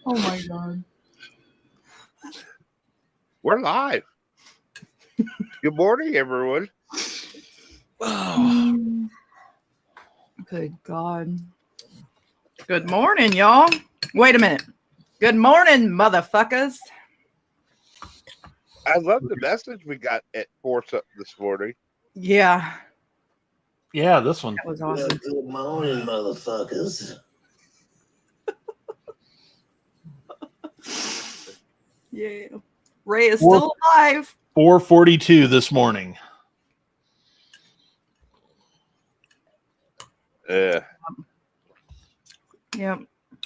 Oh my God. We're live. Good morning, everyone. Oh. Good God. Good morning, y'all. Wait a minute. Good morning, motherfuckers. I love the message we got at 4 something this morning. Yeah. Yeah, this one. That was awesome. Good morning, motherfuckers. Yeah. Ray is still alive. 4:42 this morning. Yep.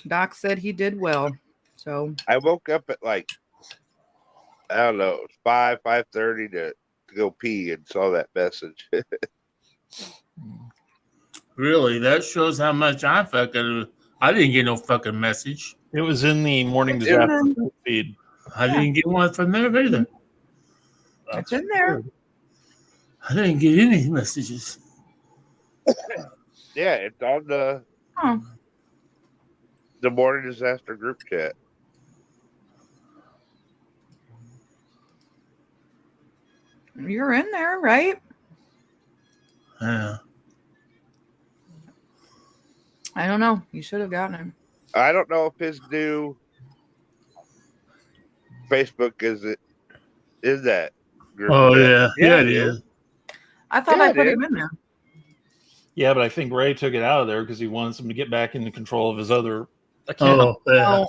Doc said he did well. So I woke up at like, I don't know, 5:30 to go pee and saw that message. Really? That shows how much I didn't get no fucking message. It was in the morning disaster feed. I didn't get one from there either. it's in there. I didn't get any messages. Yeah, it's on the morning disaster group chat. You're in there, right? Yeah. I don't know. You should have gotten him. I don't know if his new Facebook is that group Oh chat. yeah, it is. I thought I put him in there. Yeah, but I think Ray took it out of there because he wants him to get back into control of his other account. Oh, yeah.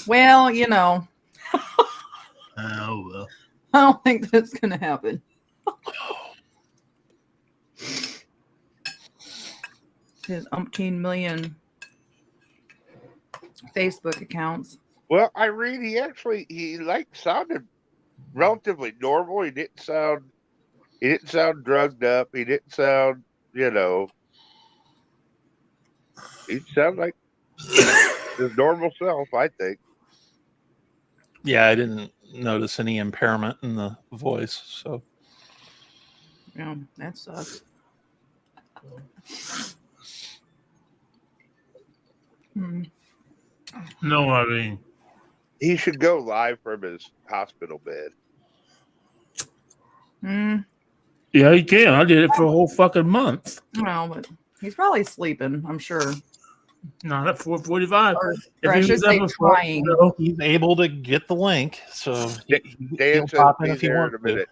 Well, you know. Oh well. I don't think that's gonna happen. His umpteen million Facebook accounts. Well, Irene, he sounded relatively normal. He didn't sound drugged up. He didn't sound, he sounded like his normal self, I think. Yeah, I didn't notice any impairment in the voice. So Yeah, that sucks. No, I mean, he should go live from his hospital bed. Yeah, he can. I did it for a whole fucking month. Well, but he's probably sleeping, I'm sure. Not at 4:45. Or I should say trying. He's able to get the link. So Dan says be there in a minute.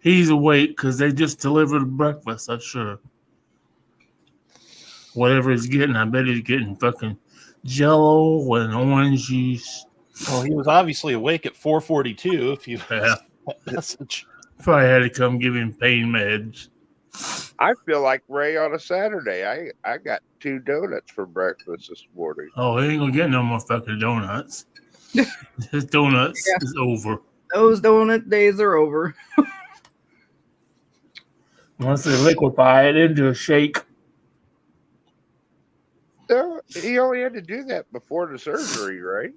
He's awake because they just delivered breakfast, I'm sure. Whatever he's getting, I bet he's getting fucking Jello and orange juice. Well, he was obviously awake at 4:42. If you that message, probably had to come give him pain meds. I feel like Ray on a Saturday. I got 2 donuts for breakfast this morning. Oh, he ain't gonna get no more fucking donuts. His donuts is over. Those donut days are over. Once they liquefy it into a shake. No, he only had to do that before the surgery, right?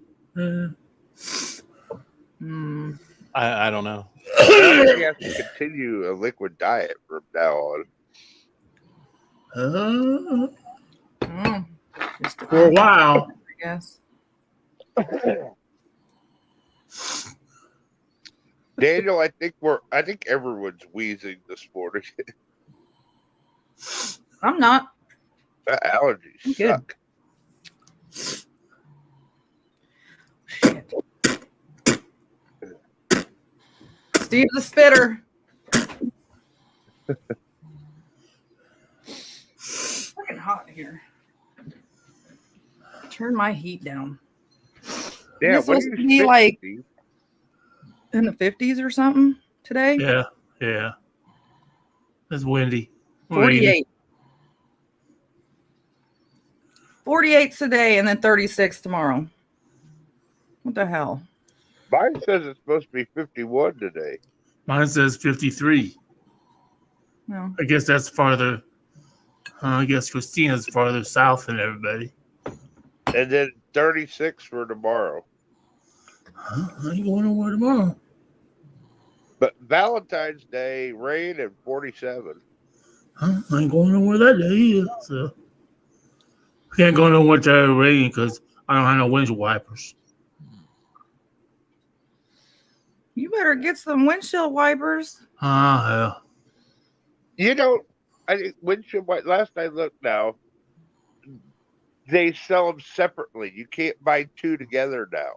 I don't know. He has to continue a liquid diet from now on. For a while. I guess. Daniel, I think everyone's wheezing this morning. I'm not. Allergies suck. Shit. Steve the spitter. It's fucking hot here. Turn my heat down. Yeah, it's supposed to be like in the 50s or something today. Yeah. It's windy. 48. 48 today and then 36 tomorrow. What the hell? Mine says it's supposed to be 51 today. Mine says 53. No. I guess that's farther. I guess Christina's farther south than everybody. And then 36 for tomorrow. I ain't going nowhere tomorrow. But Valentine's Day, rain and 47. I ain't going nowhere that day either. So Can't go no winter tire rain because I don't have no windshield wipers. You better get some windshield wipers. Yeah. You know, I think windshield wipe. Last I looked, now they sell them separately. You can't buy two together now.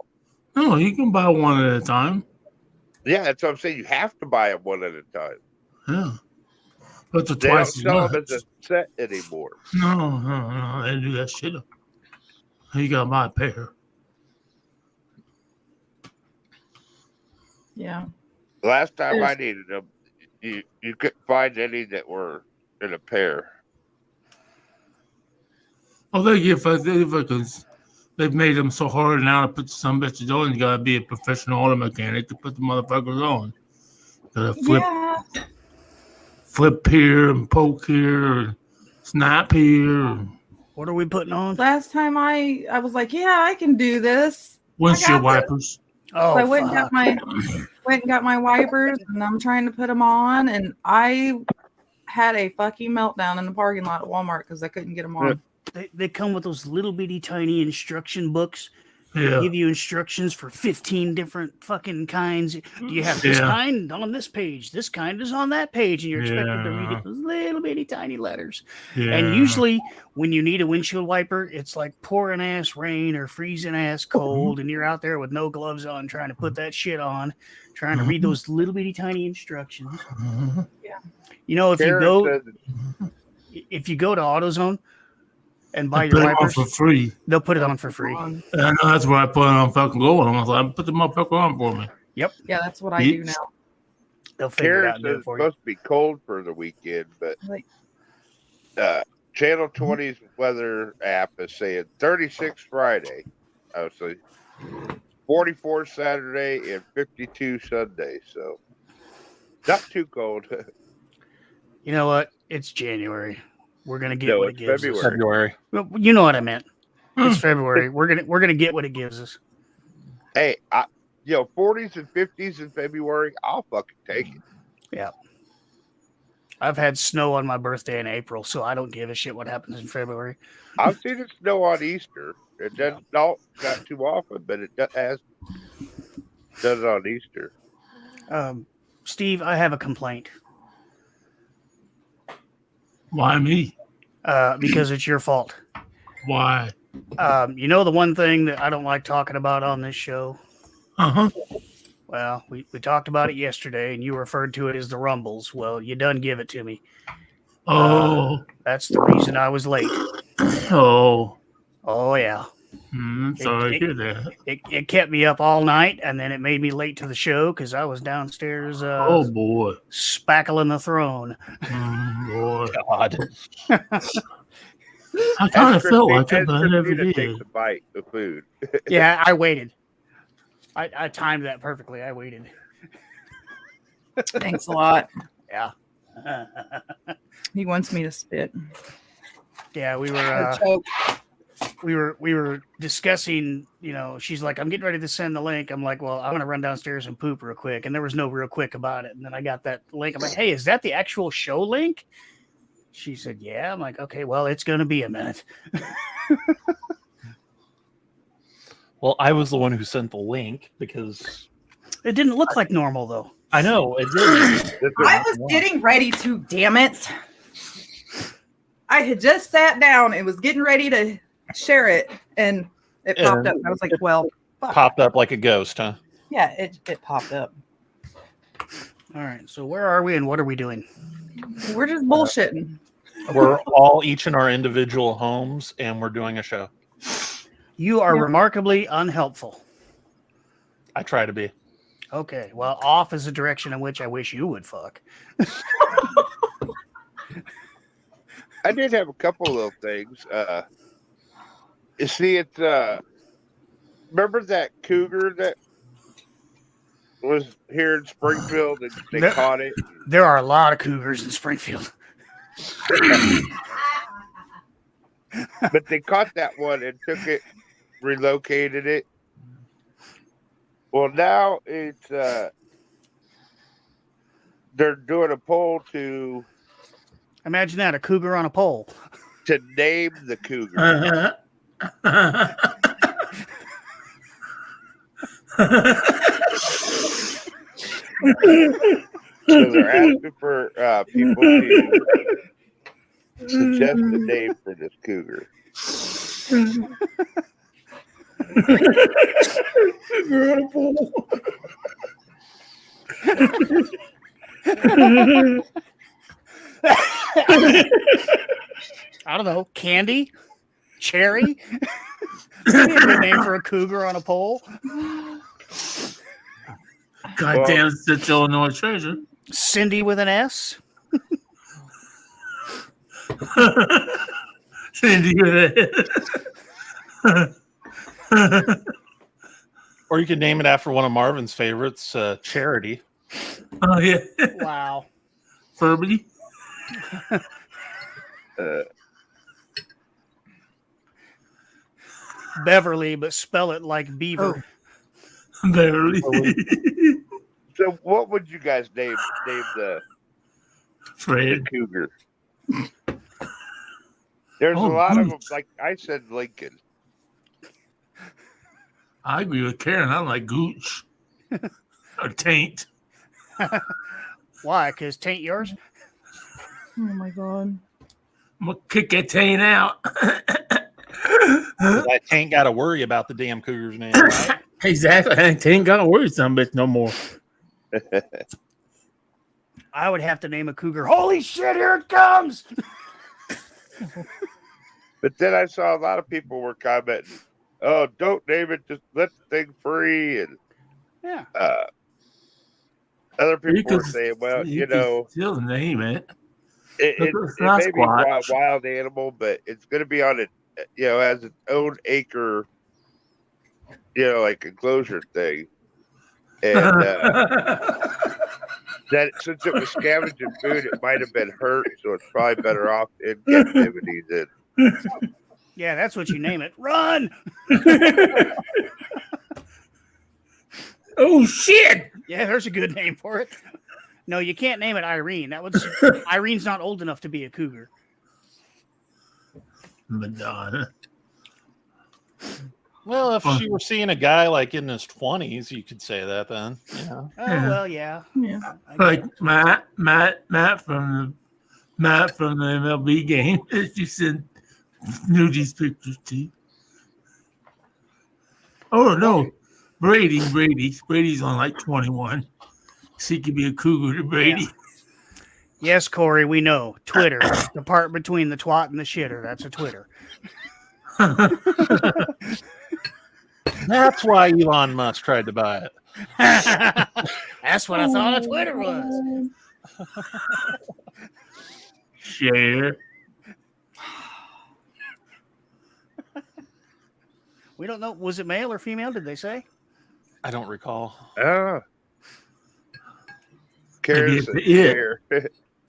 No, you can buy one at a time. Yeah, that's what I'm saying. You have to buy them one at a time. Yeah. But the They don't twice as sell much. them as a set anymore. No. They do that shit. You gotta buy a pair. Yeah. Last time I There's- needed them, you couldn't find any that were in a pair. Oh, they've made them so hard now to put some bitches on. You gotta be a professional auto mechanic to put the motherfuckers on. Gotta flip here and poke here and snap here. What are we putting on? Last time I was like, yeah, I can do this. Windshield I got wipers. Oh, So I went and fuck. got my wipers, and I'm trying to put them on, and I had a fucking meltdown in the parking lot at Walmart because I couldn't get them on. They come with those little bitty tiny instruction books. Yeah. Give you instructions for 15 different fucking kinds. Do you have this Yeah. kind on this page? This kind is on that page, and you're expected to read Yeah. it. Those little bitty tiny letters. Yeah. And usually, when you need a windshield wiper, it's like pouring ass rain or freezing ass cold, and you're out there with no gloves on, trying to put that shit on, trying to read those little bitty tiny instructions. Mhm. You know, if Karen you go to AutoZone and buy They your put it on wipers, for free. they'll put it on for free. And I know that's where I put it on fucking going. I was like, put the motherfucker on for me. Yeah, that's what I do now. They'll figure it Karen out and do says it it's for you. supposed to be cold for the weekend, but Like- Channel 20's weather app is saying 36 Friday, obviously, 44 Saturday, and 52 Sunday. So not too cold. You know what? It's January. We're gonna get No, what it it's gives us. February. Well, you know what I meant. It's February. We're gonna get what it gives us. Hey, 40s and 50s in February, I'll fucking take it. I've had snow on my birthday in April, so I don't give a shit what happens in February. I've seen it snow on Easter. It doesn't not too often, but it does it on Easter. Steve, I have a complaint Why me? because it's your fault. Why? You know the one thing that I don't like talking about on this show? Uh-huh. Well, we talked about it yesterday, and you referred to it as the Rumbles. Well, you done give it to me. Oh. That's the reason I was late. Oh. Oh, yeah. Sorry to hear that. It kept me up all night, and then it made me late to the show because I was downstairs Oh, boy. spackling the throne. Boy. God. I kind of felt like As it, but I never Christina did. takes a bite of food. Yeah, I waited. I timed that perfectly. I waited. Thanks a lot. Yeah. He wants me to spit. Yeah, we Or were choke. we were discussing, you know, she's like, I'm getting ready to send the link. I'm like, well, I'm gonna run downstairs and poop real quick. And there was no real quick about it. And then I got that link. I'm like, hey, is that the actual show link? She said, yeah. I'm like, okay, well, it's gonna be a minute. Well, I was the one who sent the link because It didn't look like normal though. I know it did. I was getting ready to, damn it. I had just sat down and was getting ready to share it, and it popped up. I was like, well, fuck. Popped up like a ghost, huh? Yeah, it popped up. All right. So where are we and what are we doing? We're just bullshitting. We're all each in our individual homes, and we're doing a show. You are Yeah. remarkably unhelpful. I try to be. Okay. Well, off is a direction in which I wish you would fuck. I did have a couple little things. You see, it's remember that cougar that was here in Springfield and they That- caught it. There are a lot of cougars in Springfield. But they caught that one and took it, relocated it. Well, now it's they're doing a poll to Imagine that, a cougar on a pole. to name the cougar. So they're asking for people to suggest a name for this cougar. I don't know. Candy? Cherry? That'd be a good name for a cougar on a pole. Goddamn, such Illinois treasure. Cindy with an S? Cindy with it. Or you could name it after one of Marvin's favorites, Charity. Oh, yeah. Wow. Furby. Beverly, but spell it like beaver. Beverly. So what would you guys name the Fred. cougar? There's a lot of them. Like I said, Lincoln. I agree with Karen. I like Gooch. Or Taint. Why? Because taint yours? Oh my god. I'm going to kick that Taint out. I ain't got to worry about the damn cougar's name. Right? Exactly. I ain't got to worry some bitch no more. I would have to name a cougar. Holy shit, here it comes! But then I saw a lot of people were commenting, "Oh, don't name it. Just let the thing free." And Yeah. other people were saying, "Well, you know, still name it. it may be a wild animal, but it's going to be on it, you know, as its own acre, you know, like enclosure thing." And that since it was scavenging food, it might have been hurt, so it's probably better off in captivity than. Yeah, that's what you name it. Run! Oh shit! Yeah, there's a good name for it. No, you can't name it Irene. Irene's not old enough to be a cougar. Madonna. Well, if she were seeing a guy like in his 20s, you could say that then. Yeah. Oh well, yeah. Yeah. Like Matt from the MLB game. She sent Nudi's pictures to you. Oh no. Brady's on like 21. She could be a cougar to Brady. Yeah. Yes, Corey, we know. Twitter. The part between the twat and the shitter. That's a Twitter. That's why Elon Musk tried to buy it. That's what I thought a Twitter was. Share. We don't know. Was it male or female? Did they say? I don't recall. Cares Maybe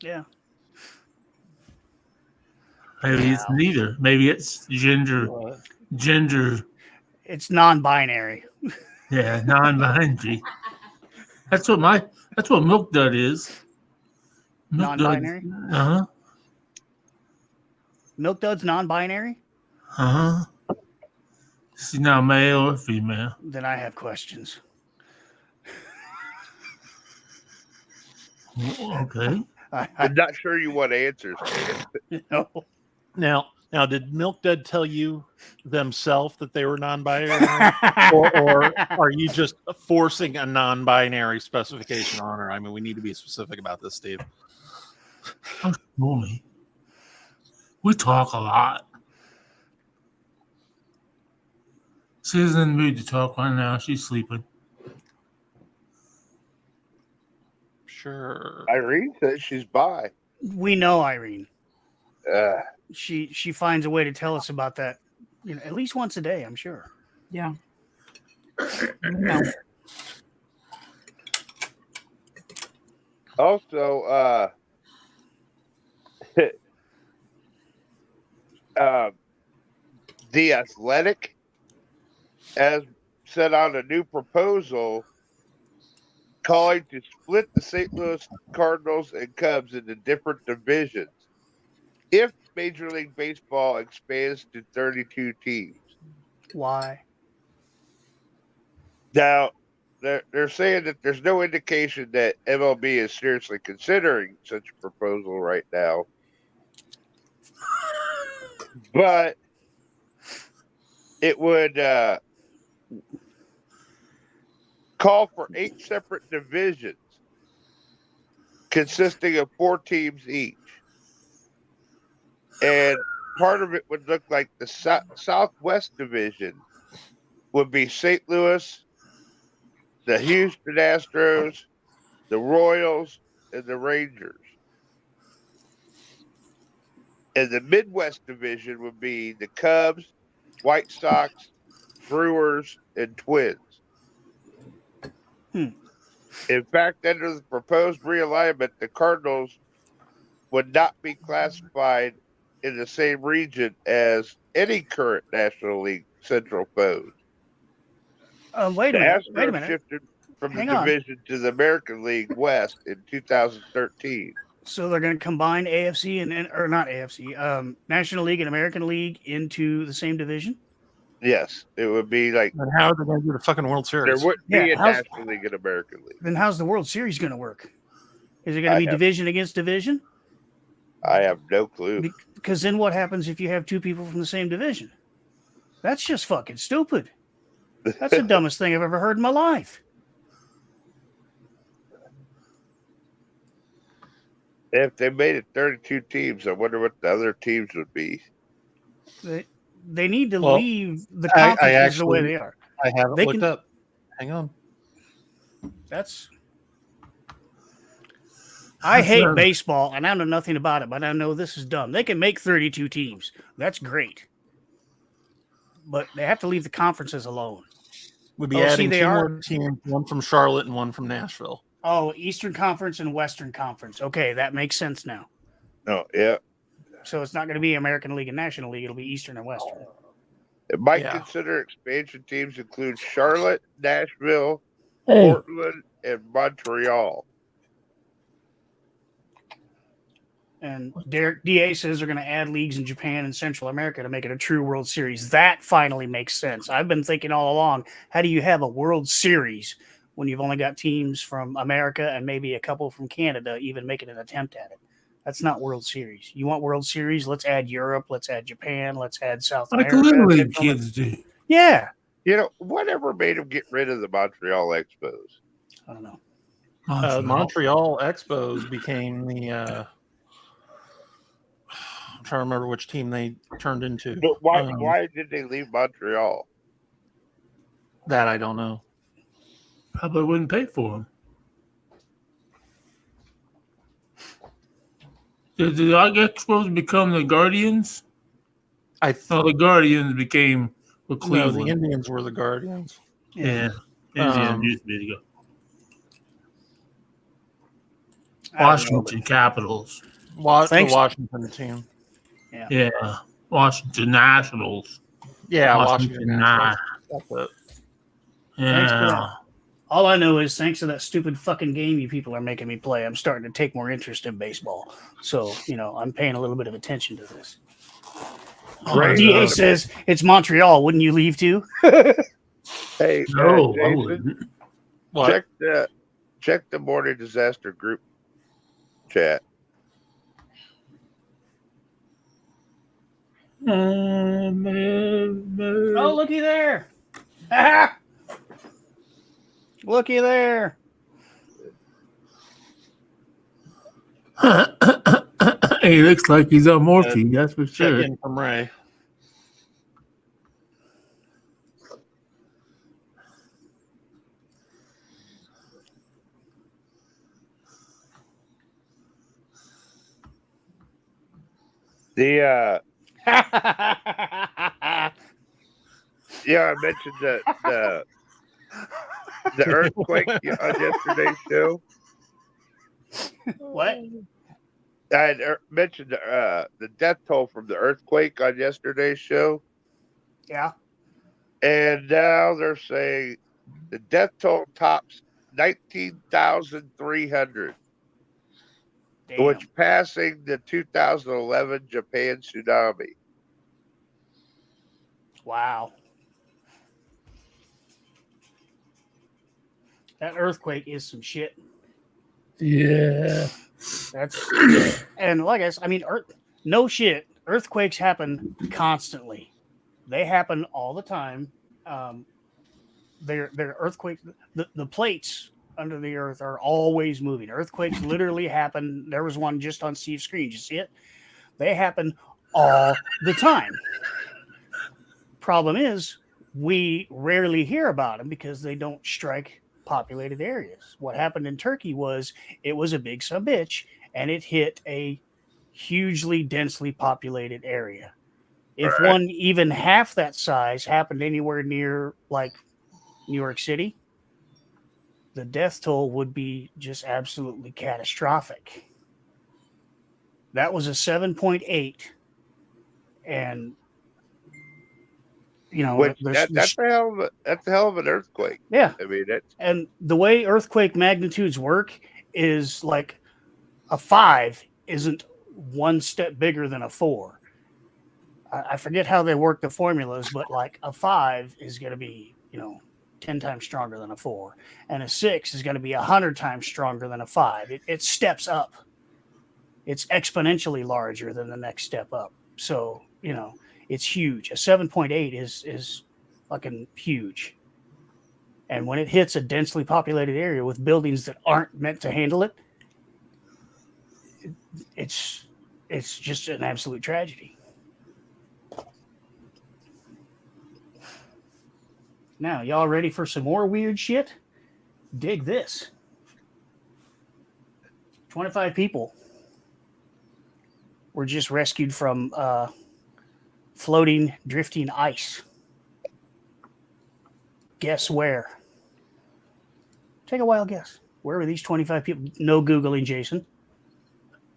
Yeah. Maybe it's neither. Maybe it's gender. It's non-binary. Yeah, non-binary. That's what Milk Dud is. Non-binary? Uh-huh. Milk Dud's non-binary? Uh-huh. She's not male or female. Then I have questions. Okay. I'm not sure you want answers. No. Now, did Milk Dud tell you themselves that they were non-binary, or are you just forcing a non-binary specification on her? I mean, we need to be specific about this, Steve. Mommy. We talk a lot. She's in the mood to talk right now. She's sleeping. Sure. Irene says she's bi. We know Irene. Uh, She finds a way to tell us about that, at least once a day, I'm sure. Yeah. No. Also, The Athletic has sent out a new proposal calling to split the St. Louis Cardinals and Cubs into different divisions. If Major League Baseball expands to 32 teams. Why? Now, they're saying that there's no indication that MLB is seriously considering such a proposal right now. But it would call for 8 separate divisions consisting of 4 teams each. And part of it would look like the Southwest Division would be St. Louis, the Houston Astros, the Royals, and the Rangers. And the Midwest Division would be the Cubs, White Sox, Brewers, and Twins. In fact, under the proposed realignment, the Cardinals would not be classified in the same region as any current National League Central foes. Wait a The minute. Astros Wait a minute. shifted from Hang the on. division to the American League West in 2013. So they're going to combine AFC or not AFC, National League and American League into the same division? Yes, it would be like And how are they going to do the fucking World there Series? wouldn't be Yeah, a how's- National League and American League. Then how's the World Series going to work? Is it going to I be have- division against division? I have no clue. Because then what happens if you have 2 people from the same division? That's just fucking stupid. That's the dumbest thing I've ever heard in my life. If they made it 32 teams, I wonder what the other teams would be. They need to Well, leave the I conferences the way actually- they are. I haven't They looked can- up. Hang on. I hate Sure. baseball, and I know nothing about it, but I know this is dumb. They can make 32 teams. That's great. But they have to leave the conferences alone. We'd be Oh, see, adding they 2 are- more teams, one from Charlotte and one from Nashville. Oh, Eastern Conference and Western Conference. Okay, that makes sense now. Oh, yeah. So it's not going to be American League and National League. It'll be Eastern and Western. It might Yeah. consider expansion teams include Charlotte, Nashville, Hey, Portland, and Montreal. And Derek DA says they're going to add leagues in Japan and Central America to make it a true World Series. That finally makes sense. I've been thinking all along, how do you have a World Series when you've only got teams from America and maybe a couple from Canada even making an attempt at it? That's not World Series. You want World Series? Let's add Europe. Let's add Japan. Let's add South like America. Little League Central- kids do. Yeah. You know, whatever made them get rid of the Montreal Expos? I don't know. Montreal Expos became the. I'm trying to remember which team they turned into. But why did they leave Montreal? That I don't know. Probably wouldn't pay for them. Did the Expos become the Guardians? I No, the Guardians became the no, Cleveland. the Indians were the Guardians. Yeah. Indians Um, used to be the I don't know, Washington Capitals. The Thanks. Washington team. Yeah. Washington Nationals. Yeah, Washington Washington. Nationals. That's it. Thanks for Yeah. that. All I know is thanks to that stupid fucking game you people are making me play, I'm starting to take more interest in baseball. So, I'm paying a little bit of attention to this. Right. DA says it's Montreal. Wouldn't you leave too? Hey, No, I Jason, wouldn't. What? check the morning disaster group chat. Oh, looky there. Ah! Looky there. He looks like he's on morphine, that's for Check sure. in from Ray. The I mentioned the earthquake on yesterday's show. What? I had mentioned the death toll from the earthquake on yesterday's show, Yeah. and now they're saying the death toll tops 19,300. Damn. which passing the 2011 Japan tsunami. Wow. That earthquake is some shit. Yeah. That's and like I mean, no shit. Earthquakes happen constantly. They happen all the time. They're earthquakes. The plates under the earth are always moving. Earthquakes literally happen. There was one just on Steve's screen. You see it? They happen all the time. Problem is, we rarely hear about them because they don't strike populated areas. What happened in Turkey was it was a big sumbitch and it hit a hugely densely populated area. If Right. one even half that size happened anywhere near like New York City, the death toll would be just absolutely catastrophic. That was a 7.8, and you know, Which that's a hell of an earthquake. yeah. I mean, that's And the way earthquake magnitudes work is like a 5 isn't one step bigger than a 4. I forget how they work the formulas, but like a 5 is going to be, 10 times stronger than a 4, and a 6 is going to be 100 times stronger than a 5. It steps up. It's exponentially larger than the next step up. So, it's huge. A 7.8 is fucking huge. And when it hits a densely populated area with buildings that aren't meant to handle it, it's just an absolute tragedy. Now, y'all ready for some more weird shit? Dig this. 25 people were just rescued from floating, drifting ice. Guess where? Take a wild guess. Where were these 25 people? No Googling, Jason.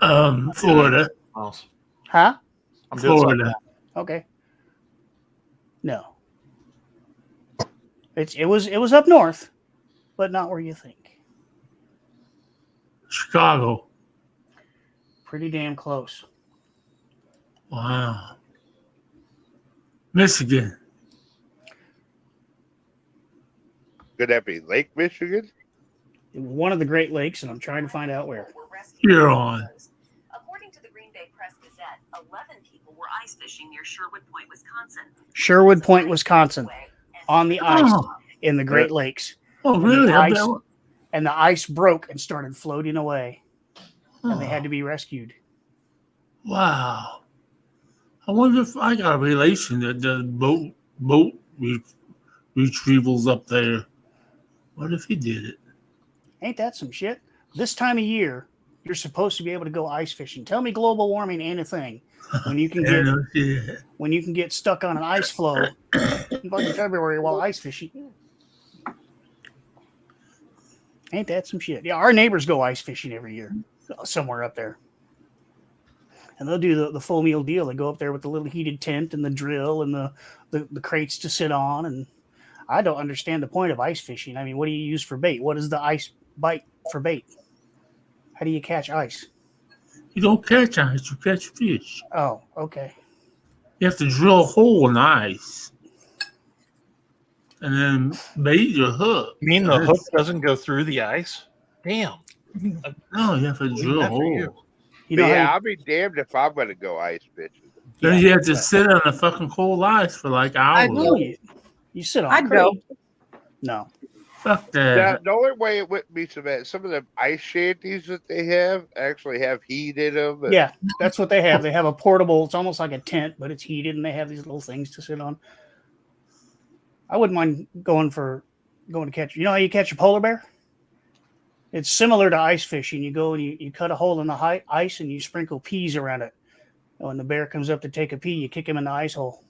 Florida. Huh? I'm doing Florida. Okay. No. It was up north, but not where you think. Chicago. Pretty damn close. Wow. Michigan. could that be Lake Michigan? One of the Great Lakes, and I'm trying to find out where. You're on. According to the Green Bay Press Gazette, 11 people were ice fishing near Sherwood Point, Wisconsin. Sherwood Point, Wisconsin, on the ice Oh, in the Great Lakes. oh really? And the ice broke and started floating away, and they had Oh, to be rescued. wow. I wonder if I got a relation that does boat retrievals up there. What if he did it? Ain't that some shit? This time of year, you're supposed to be able to go ice fishing. Tell me global warming ain't a thing when you can Yeah, get no shit. when you can get stuck on an ice floe in fucking February while ice fishing. Ain't that some shit? Yeah, our neighbors go ice fishing every year somewhere up there. And they'll do the full meal deal. They go up there with the little heated tent and the drill and the crates to sit on. And I don't understand the point of ice fishing. I mean, what do you use for bait? What is the ice bite for bait? How do you catch ice? You don't catch ice, you catch fish. Oh, okay. You have to drill a hole in the ice. And then bait your hook. You mean the hook doesn't go through the ice? Damn. No, you have to drill a Good for you. hole. You know But yeah, how I'll be damned if I'm going to go ice fishing. Then you have to sit on the fucking cold ice for like hours. you sit on I'd a crate. go. No. Fuck Now, that. the only way it wouldn't be so bad, some of the ice shanties that they have actually have heat in them. and- Yeah, that's what they have. They have a portable, it's almost like a tent, but it's heated and they have these little things to sit on. I wouldn't mind going to catch, you know how you catch a polar bear? It's similar to ice fishing. You go and you cut a hole in the ice and you sprinkle peas around it. And when the bear comes up to take a pee, you kick him in the ice hole.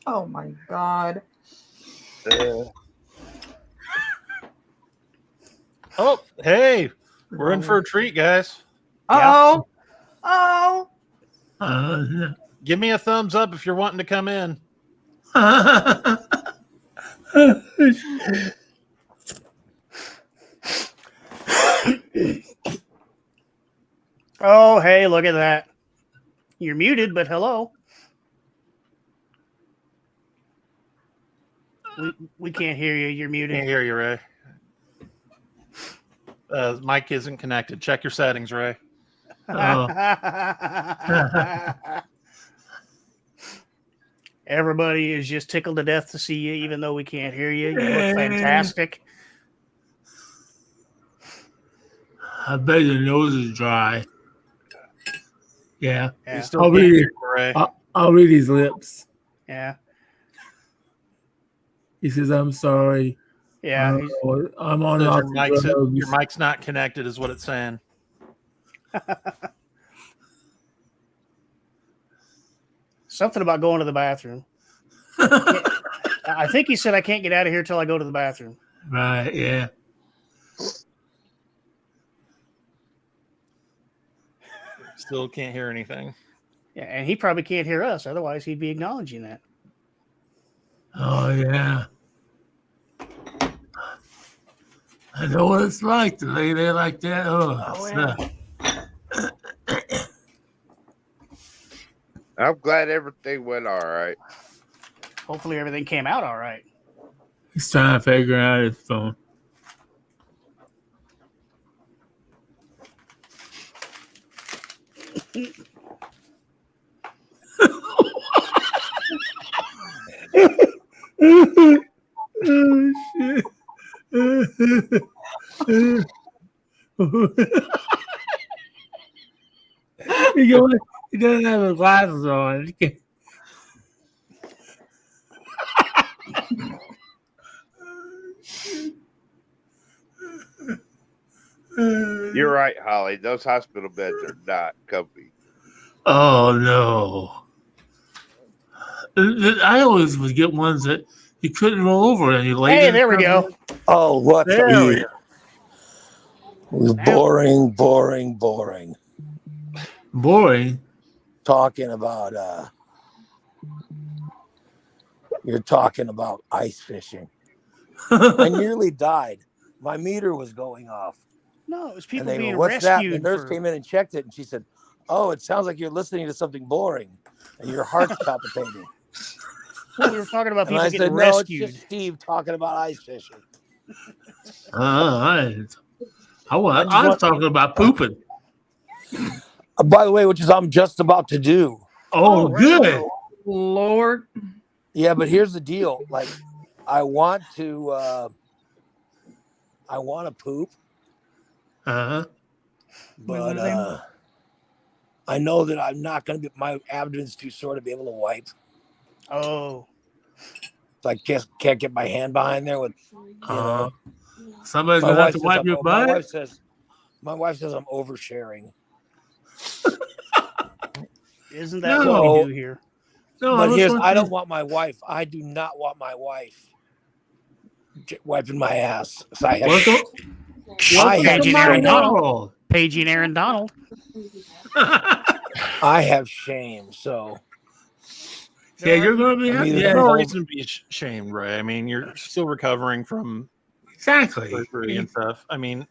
Oh my God. Oh, hey, we're in for a treat, guys. Oh. Oh. Give me a thumbs up if you're wanting to come in. Oh, hey, look at that. You're muted, but hello. We can't hear you. You're muted. Can't hear you, Ray. Mic isn't connected. Check your settings, Ray. Everybody is just tickled to death to see you, even though we can't hear you. You look fantastic. I bet your nose is dry. Yeah. Yeah. We still can't hear you, Ray. I'll read his lips. Yeah. He says, I'm sorry. Yeah. I'm on Says lots of drugs. your mic's not connected, is what it's saying. Something about going to the bathroom. I think he said I can't get out of here till I go to the bathroom. Right, yeah. Still can't hear anything. Yeah, and he probably can't hear us. Otherwise, he'd be acknowledging that. Oh, yeah. I know what it's like to lay there like that. I'm glad everything went all right. Hopefully, everything came out all right. He's trying to figure out his phone. Oh, shit. He doesn't have his glasses on. You're right, Holly. Those hospital beds are not comfy. Oh, no. I always would get ones that you couldn't roll over and you lay Hey, there we go. Oh, what There are we you? Boring, boring, boring. Boring. Talking about you're talking about ice fishing. I nearly died. My meter was going off. No, it was And people they being go, what's that? rescued. The nurse came in and checked it, and she said, "Oh, it sounds like you're listening to something boring, and your heart's palpitating." Well, we were talking about And people I getting said, "No, rescued. it's just Steve talking about ice fishing." I was talking about pooping. By the way, which is I'm just about to do. Oh, good. Lord. Yeah, but here's the deal. Like, I want to poop, Uh-huh. but I know that I'm not going to be. My abdomen's too sore to be able to wipe. Oh, So I can't get my hand behind there with. You know, Somebody's my gonna have wife to says wipe your butt. My wife says I'm oversharing. isn't that No. what we do here? No, But I I don't want my wife. I do not want my wife wiping my ass. So I have. Paging my Aaron Donald. world. Paging Aaron Donald. I have shame. So Yeah, you're gonna be. I mean, Yeah, No reason to be ashamed, Ray. I mean, you're still recovering from exactly. surgery and stuff. I mean,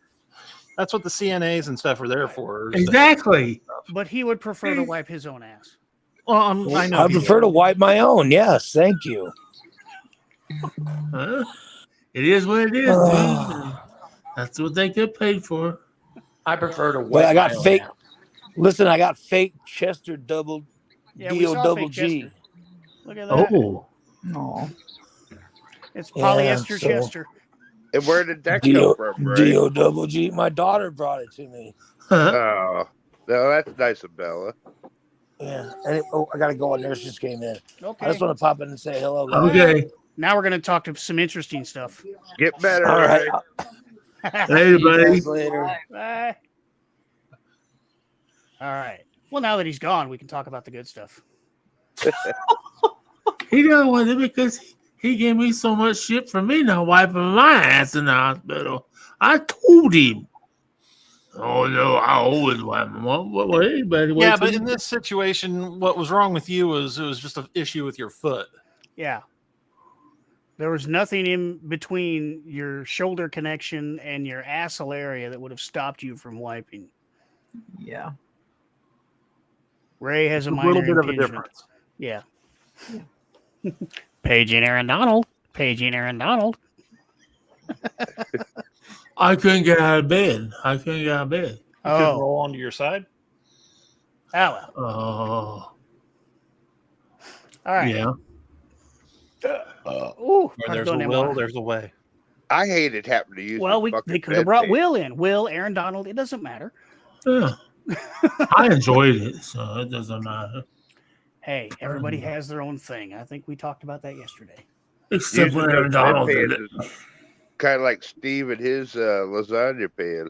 that's what the CNAs and stuff are there for. Exactly. But he would prefer to wipe his own ass. Well, I know. I prefer to wipe my own. Yes, thank you. It is what it is, dude. That's what they get paid for. I prefer to But wipe I got my own fake. ass. Listen, I got fake Chester double Yeah, we D-O saw double fake G. Chester. Look at that. Oh, No. It's Yeah, polyester so- Chester. And where did that D-O come from, Ray? D-O double G. My daughter brought it to me. Oh, no, that's nice of Bella. Yeah. And I got to go. A nurse just came in. Okay. I just want to pop in and say hello. okay. Now we're going to talk to some interesting stuff. Get better, All right. Ray. Later, See you buddy. guys later. Bye. All right. Well, now that he's gone, we can talk about the good stuff. He doesn't want it because he gave me so much shit for me not wiping my ass in the hospital. I told him. Oh no, I always wipe them. What anybody? Yeah, but in this situation, what was wrong with you was it was just an issue with your foot. Yeah. There was nothing in between your shoulder connection and your asshole area that would have stopped you from wiping. Yeah. Ray has a A minor little bit of a impingement. difference. Yeah. Paging Aaron Donald. Paging Aaron Donald. I couldn't get out of bed. You could Oh. roll onto your side. Oh, well. Oh, All right. yeah. Ooh, Where I'm there's doing a that will, one. there's a way. I hated having to use. Well, the fucking they could have brought bedpan. Will in. Will, Aaron Donald. It doesn't matter. Yeah. I enjoyed it, so it doesn't matter. Hey, everybody has their own thing. I think we talked about that yesterday. Except Using when those Aaron Donald did bedpans it. is kind of like Steve and his lasagna pan.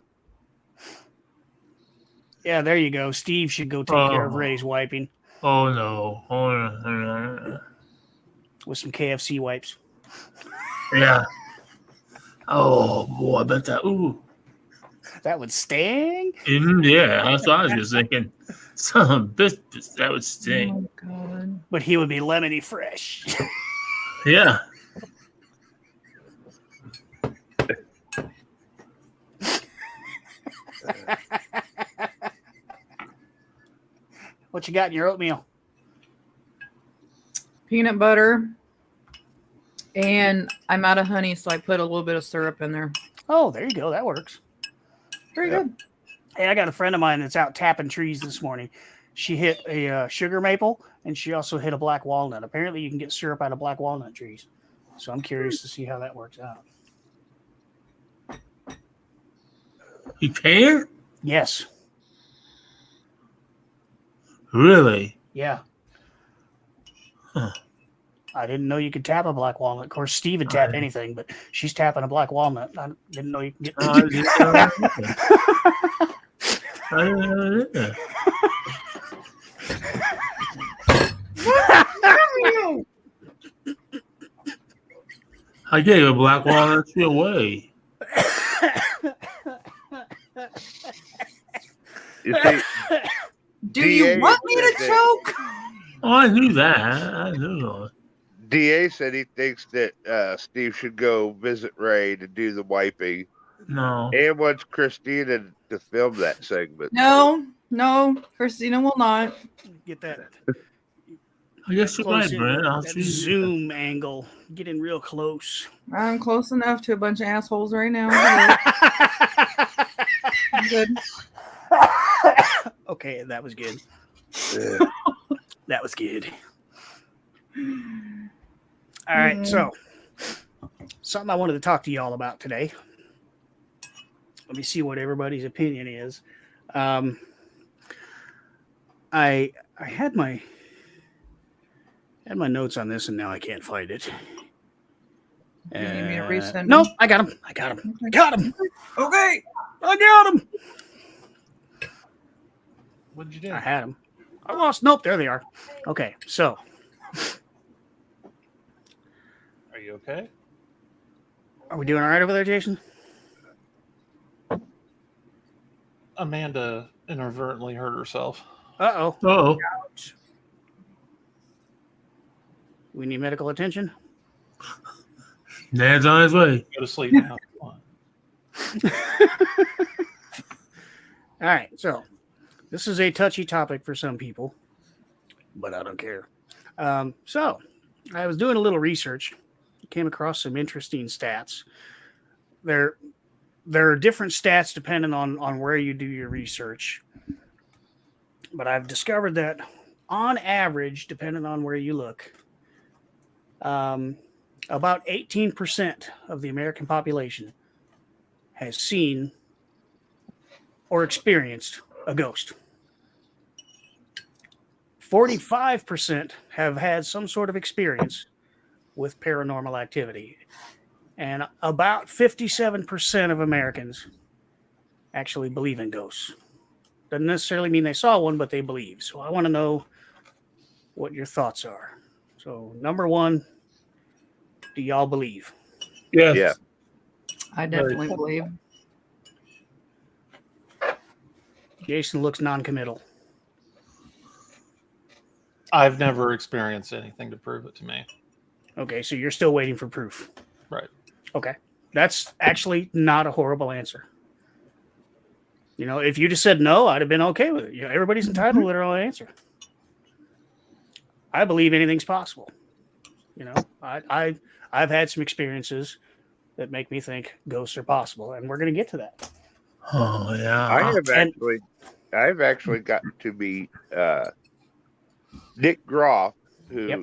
Yeah, there you go. Steve should go take care of Oh. Ray's wiping Oh, no. Oh, no. with some KFC wipes. Yeah. Oh, boy, I bet that. Ooh. That would sting. Yeah, that's what I was just thinking. Some bitch, that would stink. Oh God. But he would be lemony fresh. Yeah. What you got in your oatmeal? Peanut butter. And I'm out of honey, so I put a little bit of syrup in there. Oh, there you go. That works. Very Yep. good. Hey, I got a friend of mine that's out tapping trees this morning. She hit a sugar maple, and she also hit a black walnut. Apparently, you can get syrup out of black walnut trees. So I'm curious to see how that works out. You can? Yes. Really? Yeah. Huh. I didn't know you could tap a black walnut. Of course, Steve would tap anything, but she's tapping a black walnut. I didn't know you could get. I didn't know that. I gave a black walnut tree away. You see, Do you DA want me to said that- choke? Oh, I knew that. I knew. DA said he thinks that Steve should go visit Ray to do the wiping, No. and wants Christina to film that segment. No, Christina will not. Get that I guess you're right, close in, Brent. I'll that see. zoom angle. Get in real close. I'm close enough to a bunch of assholes right now. I'm good. Okay, that was good. Yeah. That was good. All right, so something I wanted to talk to y'all about today. Let me see what everybody's opinion is. I had my notes on this, and now I can't find it. You need me to resend Nope, them? I got him. Okay. I got him. What'd you do? I had them. I lost. Nope, there they are. Okay, so Are you okay? are we doing all right over there, Jason? Amanda inadvertently hurt herself. Uh-oh. Oh, We need medical attention. Dad's on his way. Go to sleep now. Come on. All right, so this is a touchy topic for some people, but I don't care. So I was doing a little research, came across some interesting stats. There are different stats depending on where you do your research, but I've discovered that on average, depending on where you look, about 18% of the American population has seen or experienced a ghost. 45% have had some sort of experience with paranormal activity. And about 57% of Americans actually believe in ghosts. Doesn't necessarily mean they saw one, but they believe. So I want to know what your thoughts are. So, number one, do y'all believe? Yes. Yeah. I definitely believe. Jason looks non-committal. I've never experienced anything to prove it to me. Okay, so you're still waiting for proof. Right. Okay. That's actually not a horrible answer. You know, if you just said no, I'd have been okay with it. You know, everybody's entitled to their own answer. I believe anything's possible. You know, I've had some experiences that make me think ghosts are possible, and we're going to get to that. Oh yeah. I've actually gotten to meet Nick Groff, who Yep.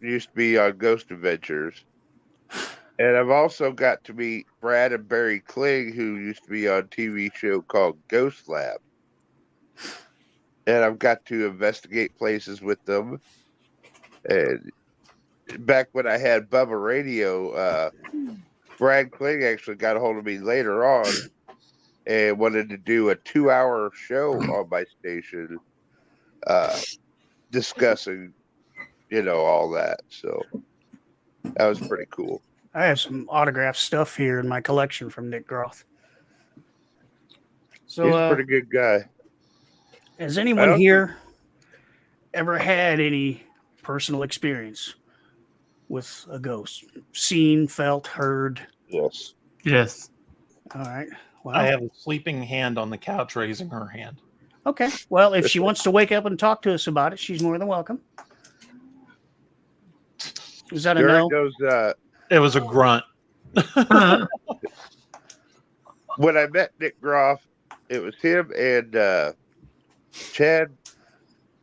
used to be on Ghost Adventures. And I've also got to meet Brad and Barry Kling, who used to be on a TV show called Ghost Lab. And I've got to investigate places with them. And back when I had Bubba Radio, Brad Kling actually got a hold of me later on and wanted to do a 2-hour show on my station discussing, all that. So that was pretty cool. I have some autographed stuff here in my collection from Nick Groth. So, He's a pretty good guy. Has anyone here ever had any personal experience with a ghost? Seen, felt, heard? Yes. Yes. All right. Well, I have a sleeping hand on the couch raising her hand. Okay. Well, if she wants to wake up and talk to us about it, she's more than welcome. Is that a There no? goes, It was a grunt. when I met Nick Groff, it was him and Chad,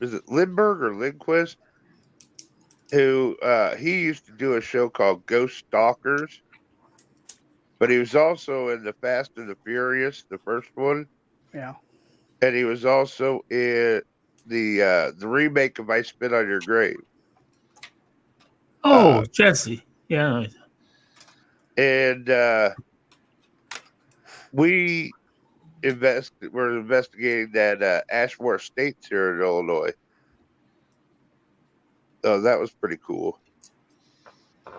is it Lindbergh or Lindquist? Who he used to do a show called Ghost Stalkers, but he was also in the Fast and the Furious, the first one. Yeah. And he was also in the remake of I Spit on Your Grave. Oh, Jesse. Yeah. And we're investigating that Ashmore Estates here in Illinois. So that was pretty cool.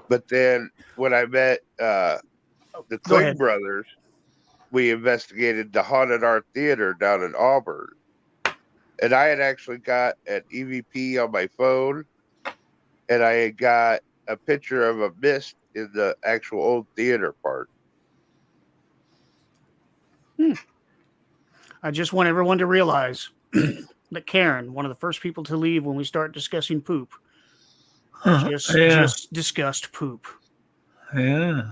But then when I met the Kling brothers, we investigated the Haunted Art Theater down in Auburn. And I had actually got an EVP on my phone, and I had got a picture of a mist in the actual old theater part. I just want everyone to realize that Karen, one of the first people to leave when we start discussing poop, just discussed poop. Yeah.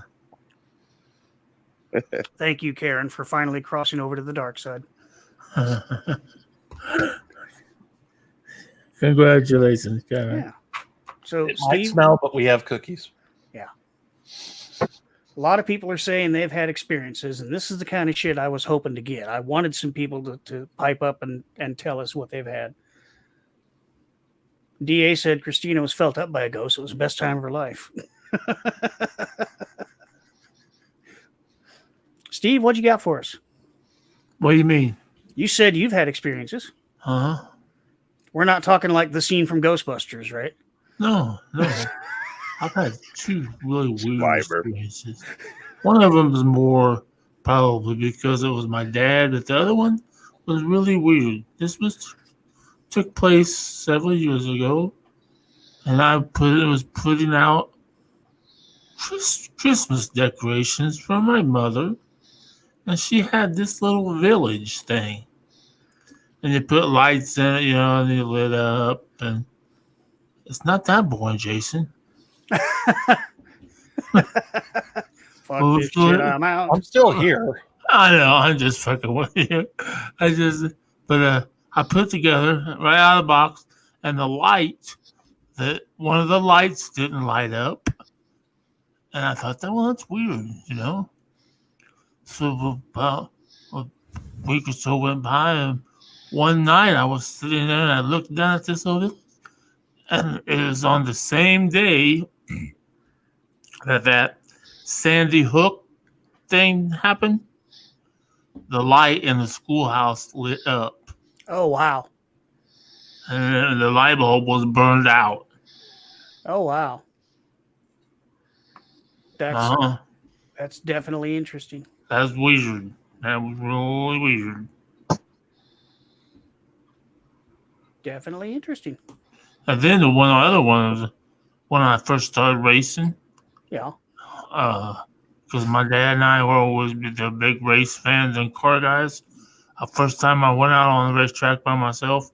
Thank you, Karen, for finally crossing over to the dark side. Congratulations, Karen. Yeah. So, It might Steve, smell, but we have cookies. yeah. A lot of people are saying they've had experiences, and this is the kind of shit I was hoping to get. I wanted some people to pipe up and tell us what they've had. DA said Christina was felt up by a ghost. It was the best time of her life. Steve, what you got for us? What do you mean? You said you've had experiences. Huh? We're not talking like the scene from Ghostbusters, right? No. I've had two really weird Survivor. experiences. One of them was more probably because it was my dad, but the other one was really weird. This took place several years ago, and I was putting out Christmas decorations for my mother, and she had this little village thing, and you put lights in it, and you lit up, and it's not that boring, Jason. Fuck this shit, I'm out. I'm still here. I know, I'm just fucking with you. I put together right out of the box, and one of the lights didn't light up, and I thought that's weird, So about a week or so went by, and one night I was sitting there and I looked down at this over, and it was on the same day that Sandy Hook thing happened. The light in the schoolhouse lit up, Oh, wow. and the light bulb was burned out. Oh, wow. That's definitely interesting. That's weird. That was really weird. Definitely interesting. And then the other one was when I first started racing. Yeah. Because my dad and I were always the big race fans and car guys. The first time I went out on the racetrack by myself,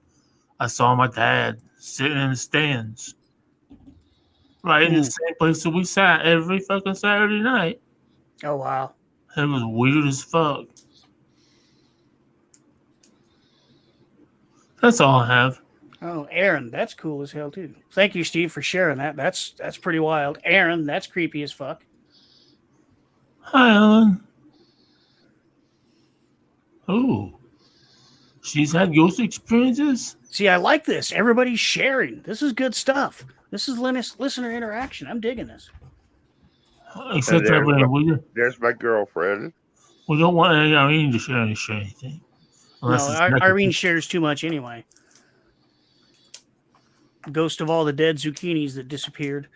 I saw my dad sitting in the stands, right in the same place that we sat every fucking Saturday night. Oh, wow. It was weird as fuck. That's all I have. Oh, Aaron, that's cool as hell too. Thank you, Steve, for sharing that. That's pretty wild. Aaron, that's creepy as fuck. Hi, Ellen. Oh, she's had ghost experiences? See, I like this. Everybody's sharing. This is good stuff. This is listener interaction. I'm digging this. Except that there's my girlfriend. We don't want Irene to share anything. No, Irene shares too much anyway. Ghost of all the dead zucchinis that disappeared.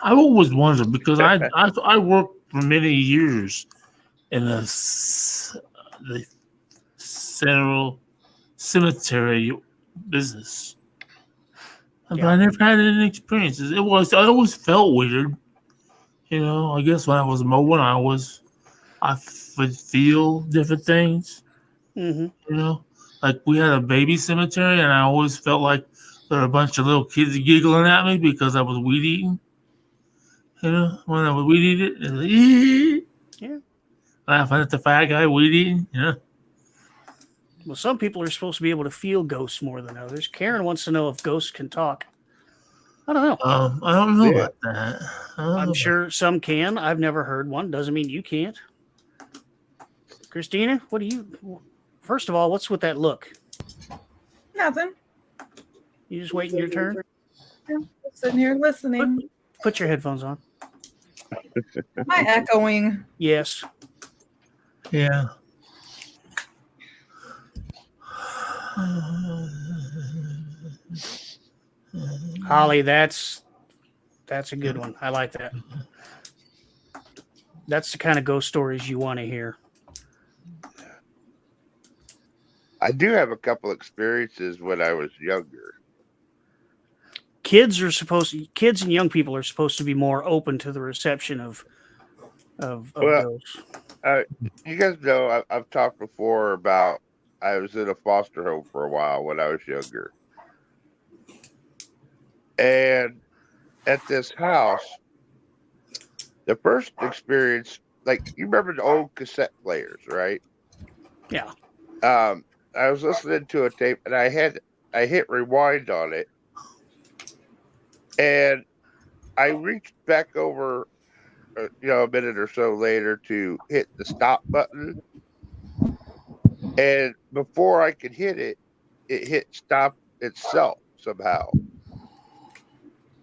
I've always wondered because I worked for many years in the Central Cemetery business, but I never had any experiences. I always felt weird. I guess when I was mowing, I would feel different things. Mm-hmm. Like we had a baby cemetery, and I always felt like there were a bunch of little kids giggling at me because I was weed eating. When I would weed eat it, was like, yeah, laughing at the fat guy weed eating. Well, some people are supposed to be able to feel ghosts more than others. Karen wants to know if ghosts can talk. I don't know. I don't know about that. I'm sure some can. I've never heard one. Doesn't mean you can't. Christina, what do you? First of all, what's with that look? Nothing. You just waiting your turn? Yeah, sitting here listening. Put your headphones on. Am I echoing? Yes. Yeah. Holly, that's a good one. I like that. That's the kind of ghost stories you want to hear. I do have a couple experiences when I was younger. Kids and young people are supposed to be more open to the reception of ghosts. You guys know I've talked before about I was in a foster home for a while when I was younger. And at this house, the first experience, like you remember the old cassette players, right? Yeah. I was listening to a tape and I hit rewind on it. And I reached back over, a minute or so later to hit the stop button. And before I could hit it, it hit stop itself somehow.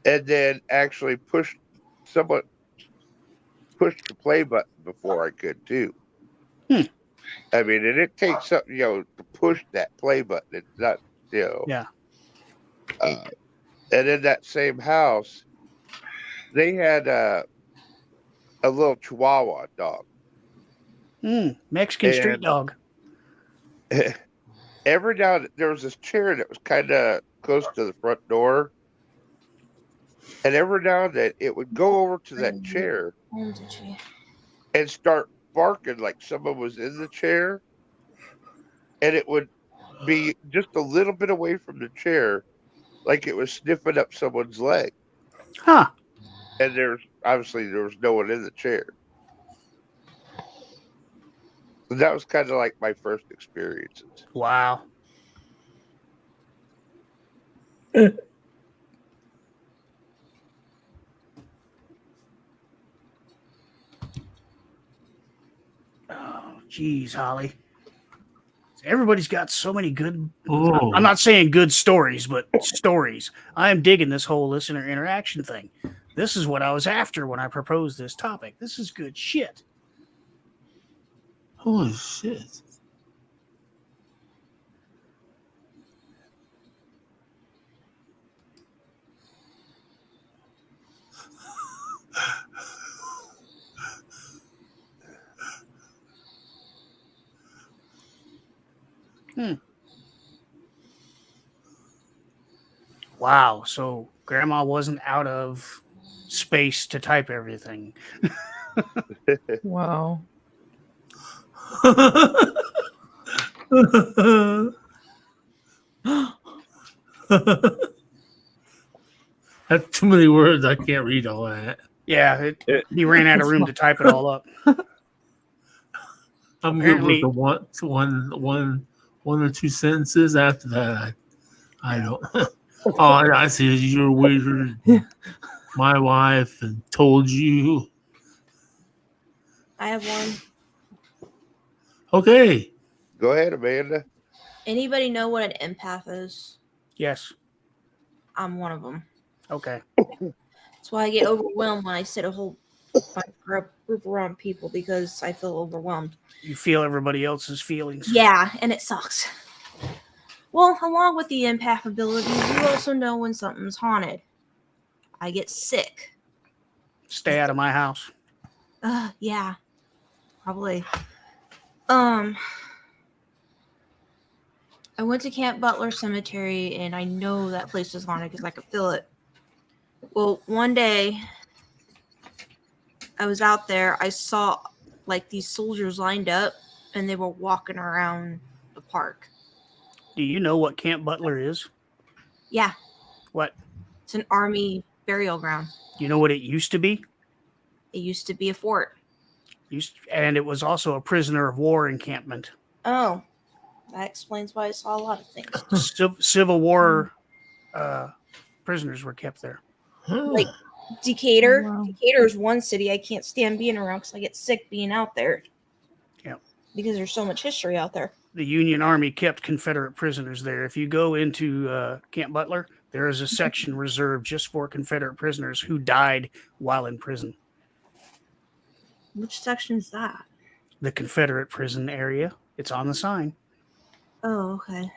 And then actually pushed the play button before I could too. I mean, and it takes something, to push that play button. It's not, Yeah. And in that same house, they had a little Chihuahua dog. Mexican street dog. Every now and then, there was this chair that was kind of close to the front door. And every now and then, it would go over to that chair and start barking like someone was in the chair. And it would be just a little bit away from the chair, like it was sniffing up someone's leg. Huh. And there was no one in the chair. So that was kind of like my first experiences. Wow. Oh, geez, Holly. Everybody's got so many good. Oh. I'm not saying good stories, but stories. I am digging this whole listener interaction thing. This is what I was after when I proposed this topic. This is good shit. Holy shit. Wow. So Grandma wasn't out of space to type everything. Wow. That's too many words. I can't read all that. Yeah, he ran out of room to type it all up. I'm Apparently- good with the one or two sentences. After that, I don't. All I see is you're weird. My wife and told you. I have one. Okay. Go ahead, Amanda. Anybody know what an empath is? Yes. I'm one of them. Okay. That's why I get overwhelmed when I sit a whole group around people because I feel overwhelmed. You feel everybody else's feelings. Yeah, and it sucks. Well, along with the empath ability, you also know when something's haunted. I get sick. Stay out of my house. Yeah, probably. I went to Camp Butler Cemetery, and I know that place is haunted because I could feel it. Well, one day, I was out there. I saw, like, these soldiers lined up, and they were walking around the park. Do you know what Camp Butler is? Yeah, What? it's an army burial ground. Do you know what it used to be? It used to be a fort. And it was also a prisoner of war encampment. Oh, that explains why I saw a lot of things. Civil War prisoners were kept there. Like Decatur. Wow. Decatur is one city I can't stand being around because I get sick being out there. Yeah. Because there's so much history out there. The Union Army kept Confederate prisoners there. If you go into Camp Butler, there is a section reserved just for Confederate prisoners who died while in prison. Which section is that? The Confederate prison area. It's on the sign. Oh, okay.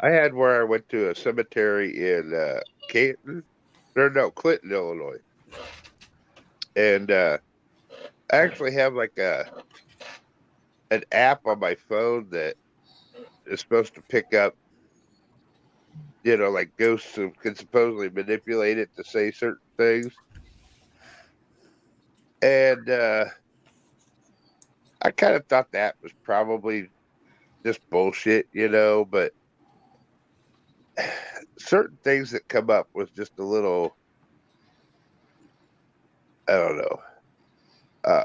I had where I went to a cemetery in Clinton, Illinois, and I actually have like an app on my phone that is supposed to pick up, like ghosts who can supposedly manipulate it to say certain things, and I kind of thought that was probably just bullshit, but certain things that come up was just a little, I don't know.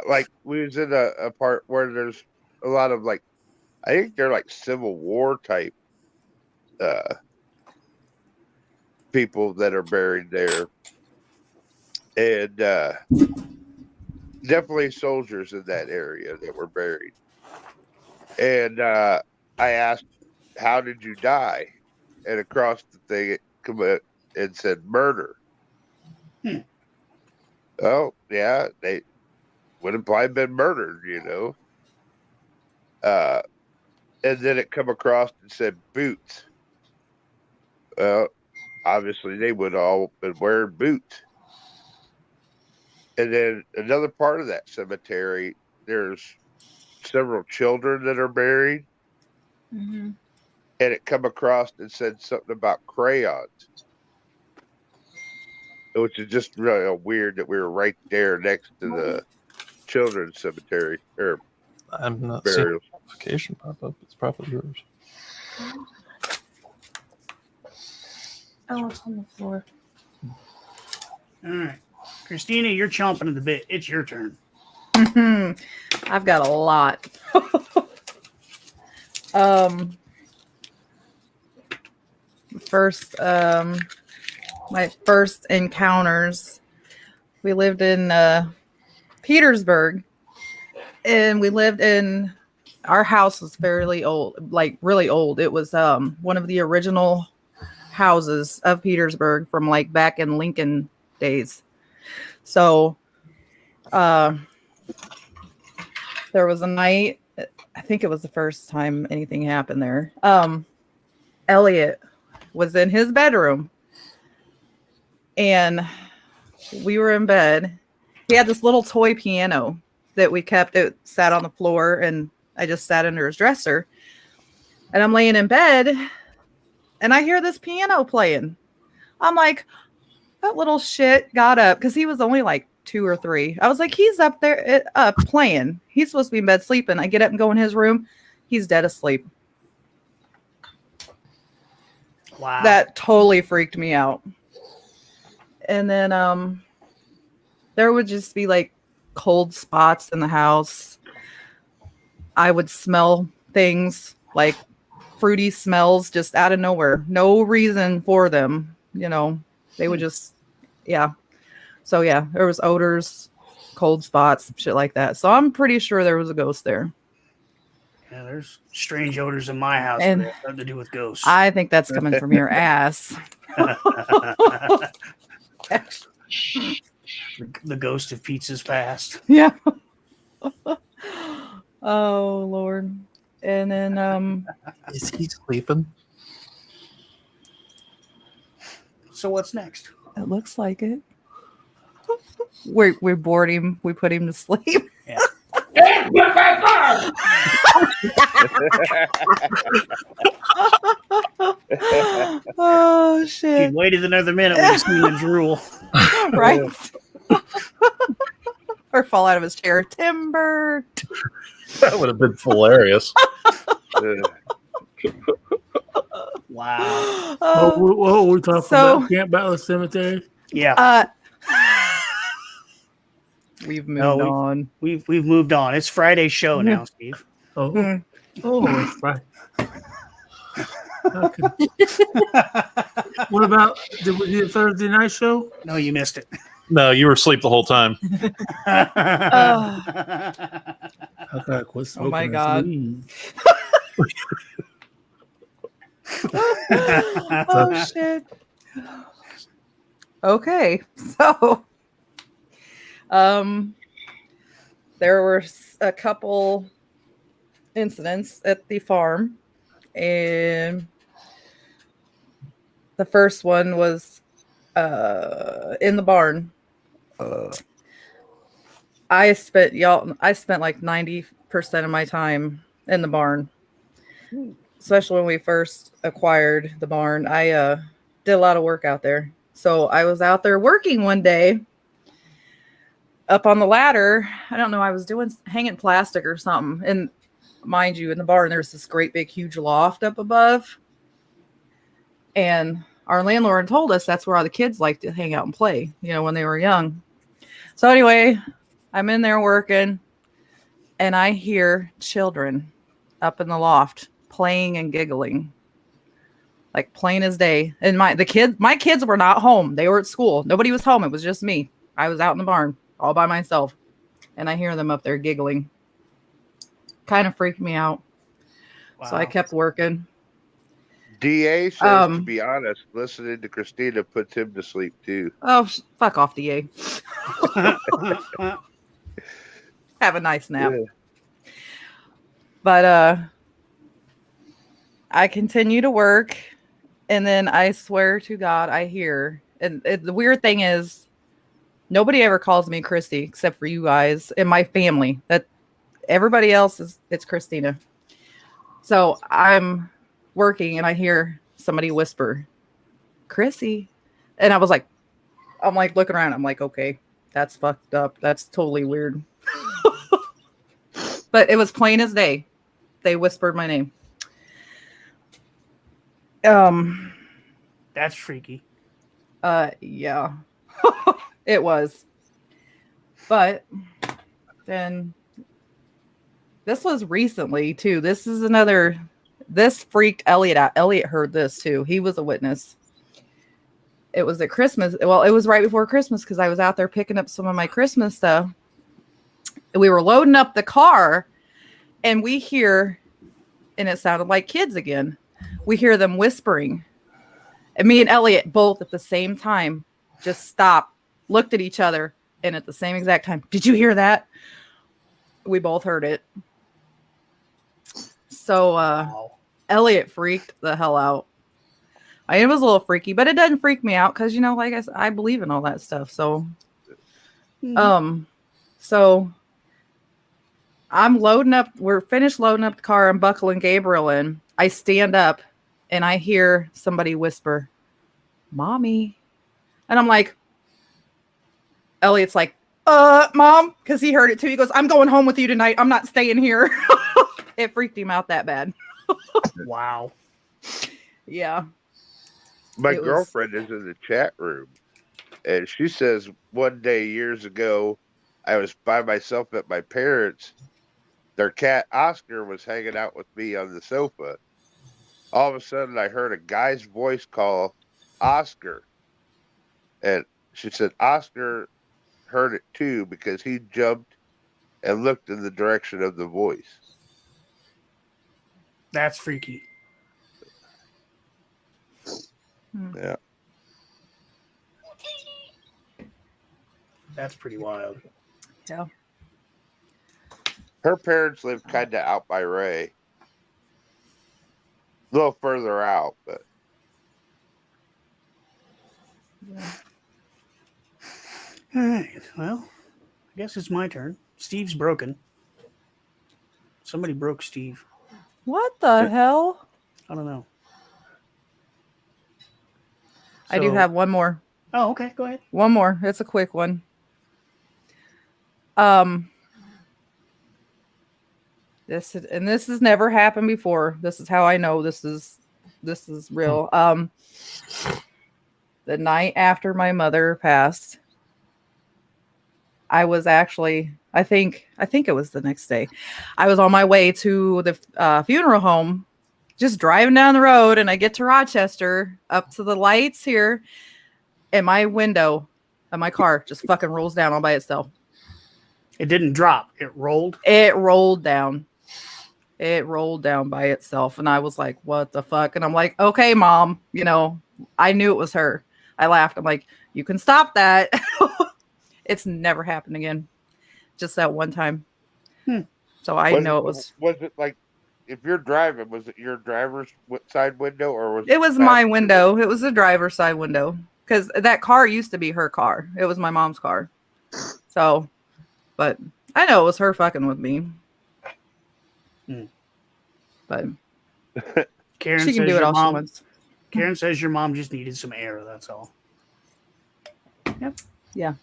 Like we was in a part where there's a lot of like, I think they're like Civil War type people that are buried there, and definitely soldiers in that area that were buried. And I asked, "How did you die?" And across the thing, it come up and said murder. Oh, yeah, they would have probably been murdered, and then it come across and said boots. Well, obviously they would all been wearing boots. And then another part of that cemetery, there's several children that are buried. Mm-hmm. And it come across and said something about crayons, which is just really weird that we were right there next to the children's cemetery or I'm not seeing burials. a notification pop up. It's probably yours. Oh, it's on the floor. All right. Christina, you're chomping at the bit. It's your turn. I've got a lot. First, my first encounters, we lived in Petersburg, and we lived in, our house was fairly old, like really old. It was one of the original houses of Petersburg from like back in Lincoln days. So there was a night, I think it was the first time anything happened there. Elliot was in his bedroom, and we were in bed. He had this little toy piano that we kept. It sat on the floor, and I just sat under his dresser. And I'm laying in bed, and I hear this piano playing. I'm like, that little shit got up because he was only like 2 or 3. I was like, he's up there playing. He's supposed to be in bed sleeping. I get up and go in his room. He's dead asleep. Wow. That totally freaked me out. And then there would just be like cold spots in the house. I would smell things like fruity smells just out of nowhere. No reason for them, you know. They would just So yeah, there was odors, cold spots, shit like that. So I'm pretty sure there was a ghost there. Yeah, there's strange odors in my house And that have nothing to do with ghosts. I think that's coming from your ass. The ghost of pizza's past. Yeah. Oh Lord. And then Is he sleeping? So what's next? it looks like it. We bored him. We put him to sleep. Yeah. Oh If shit. you'd waited another minute, we'd have seen the drool. Right. Or fall out of his chair. Timber. That would have been hilarious. Wow. We're talking So- about Camp Battle Cemetery. Yeah. We've No, moved on. We've moved on. It's Friday's show now, Steve. Oh, Hmm. it's right. Okay. What about did we do a Thursday night show? No, you missed it. No, you were asleep the whole time. Oh. I gotta quit smoking. my and God. sleep. Oh shit. Okay, so there were a couple incidents at the farm, and the first one was in the barn. I spent like 90% of my time in the barn, especially when we first acquired the barn. I did a lot of work out there. So I was out there working one day up on the ladder. I don't know. I was hanging plastic or something. And mind you, in the barn, there's this great big huge loft up above. And our landlord told us that's where all the kids like to hang out and play, when they were young. So anyway, I'm in there working and I hear children up in the loft playing and giggling. Like plain as day. And my kids were not home. They were at school. Nobody was home. It was just me. I was out in the barn all by myself. And I hear them up there giggling. Kind of freaked me out. Wow. So I kept working. DA says, to be honest, listening to Christina puts him to sleep too. Oh, fuck off, DA. Have a nice nap. Yeah. But I continue to work. And then I swear to God, I hear, and the weird thing is, nobody ever calls me Christy except for you guys and my family. That everybody else it's Christina. So I'm working and I hear somebody whisper, Chrissy. And I'm like looking around. I'm like, okay, that's fucked up. That's totally weird. But it was plain as day. They whispered my name. That's freaky. Yeah. It was. But then this was recently too. This freaked Elliot out. Elliot heard this too. He was a witness. It was at Christmas. Well, it was right before Christmas because I was out there picking up some of my Christmas stuff. We were loading up the car and we hear, and it sounded like kids again. We hear them whispering. And me and Elliot both at the same time just stopped, looked at each other, and at the same exact time, did you hear that? We both heard it. So Wow. Elliot freaked the hell out. It was a little freaky, but it doesn't freak me out because, like I said, I believe in all that stuff. So, so I'm loading up. We're finished loading up the car. I'm buckling Gabriel in. I stand up and I hear somebody whisper, "Mommy." And I'm like, Elliot's like, Mom, because he heard it too. He goes, "I'm going home with you tonight. I'm not staying here." It freaked him out that bad. Wow. Yeah. My It was- girlfriend is in the chat room, and she says one day years ago, I was by myself at my parents'. Their cat Oscar was hanging out with me on the sofa. All of a sudden, I heard a guy's voice call Oscar, and she said Oscar heard it too because he jumped and looked in the direction of the voice. That's freaky. Yeah. That's pretty wild. Yeah. Her parents live kind of out by Ray. A little further out, but All right. Well, I guess it's my turn. Steve's broken. Somebody broke Steve. What the hell? I don't know. I do So- have one more. Oh, okay. Go ahead. One more. It's a quick one. This has never happened before. This is how I know this is real. The night after my mother passed, I was actually, I think it was the next day. I was on my way to the funeral home, just driving down the road, and I get to Rochester, up to the lights here, and my window of my car just fucking rolls down all by itself. It didn't drop. It rolled. It rolled down. It rolled down by itself. And I was like, what the fuck? And I'm like, okay, Mom, I knew it was her. I laughed. I'm like, you can stop that. It's never happened again. Just that one time. So I know it was. Was it like, if you're driving, was it your driver's side window or was It was my window. It was the driver's side window. Because that car used to be her car. It was my mom's car. So, but I know it was her fucking with me. But Karen she can says do it your all she mom. wants. Karen says your mom just needed some air. That's all. Yep. Yeah.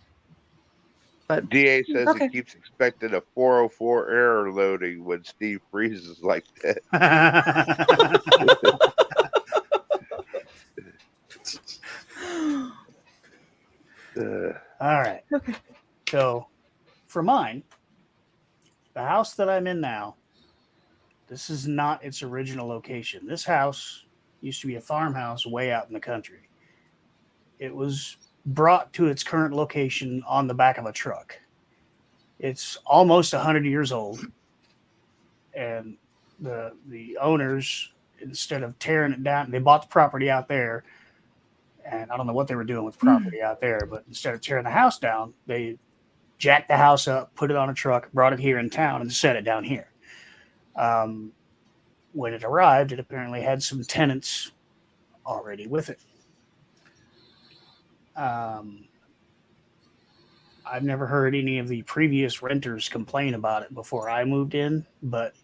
But DA says okay. he keeps expecting a 404 error loading when Steve freezes like that. All right. Okay. So, for mine, the house that I'm in now, this is not its original location. This house used to be a farmhouse way out in the country. It was brought to its current location on the back of a truck. It's almost 100 years old. And the owners, instead of tearing it down, they bought the property out there. And I don't know what they were doing with the property out there, but instead of tearing the house down, they jacked the house up, put it on a truck, brought it here in town, and set it down here. When it arrived, it apparently had some tenants already with it. I've never heard any of the previous renters complain about it before I moved in, but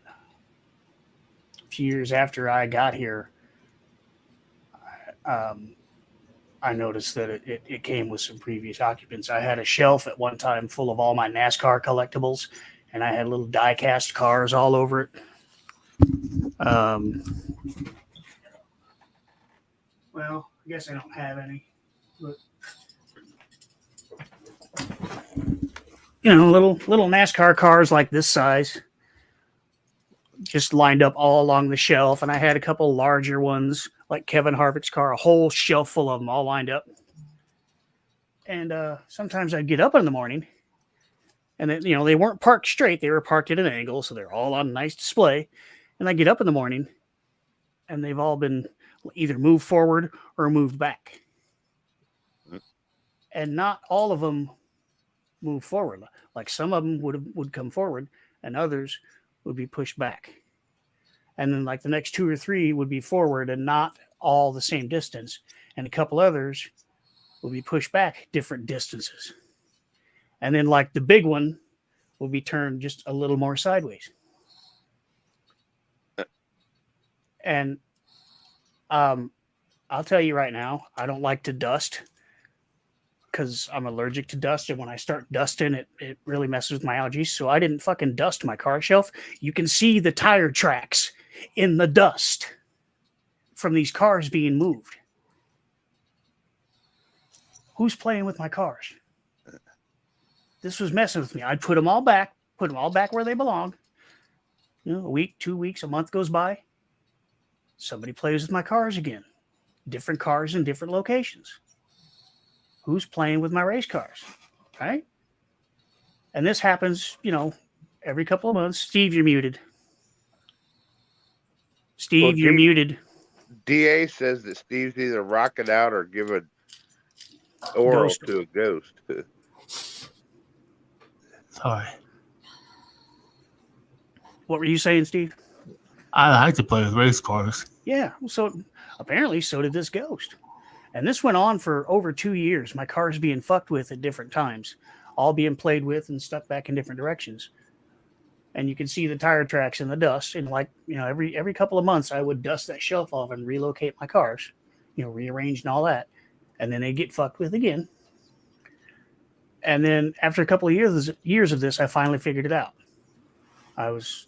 a few years after I got here, I noticed that it came with some previous occupants. I had a shelf at one time full of all my NASCAR collectibles, and I had little die-cast cars all over it. Well, I guess I don't have any, but little NASCAR cars like this size, just lined up all along the shelf, and I had a couple larger ones like Kevin Harvick's car, a whole shelf full of them all lined up. And sometimes I'd get up in the morning, and they weren't parked straight; they were parked at an angle, so they're all on a nice display. And I get up in the morning, and they've all been either moved forward or moved back. And not all of them move forward. Like some of them would come forward, and others would be pushed back. And then like the next two or three would be forward and not all the same distance. And a couple others will be pushed back different distances. And then like the big one will be turned just a little more sideways. And I'll tell you right now, I don't like to dust because I'm allergic to dust. And when I start dusting, it really messes with my allergies. So I didn't fucking dust my car shelf. You can see the tire tracks in the dust from these cars being moved. Who's playing with my cars? This was messing with me. I'd put them all back where they belong. You know, a week, 2 weeks, a month goes by. Somebody plays with my cars again. Different cars in different locations. Who's playing with my race cars? Right? And this happens, you know, every couple of months. Steve, you're muted. Steve, Well, you're muted. DA says that Steve's either rocking out or giving oral Ghost. to a ghost. Sorry. What were you saying, Steve? I like to play with race cars. Yeah. So apparently so did this ghost. And this went on for over 2 years. My car's being fucked with at different times, all being played with and stuck back in different directions. And you can see the tire tracks in the dust. And like, you know, every couple of months I would dust that shelf off and relocate my cars, you know, rearrange and all that. And then they get fucked with again. And then after a couple of years of this, I finally figured it out. I was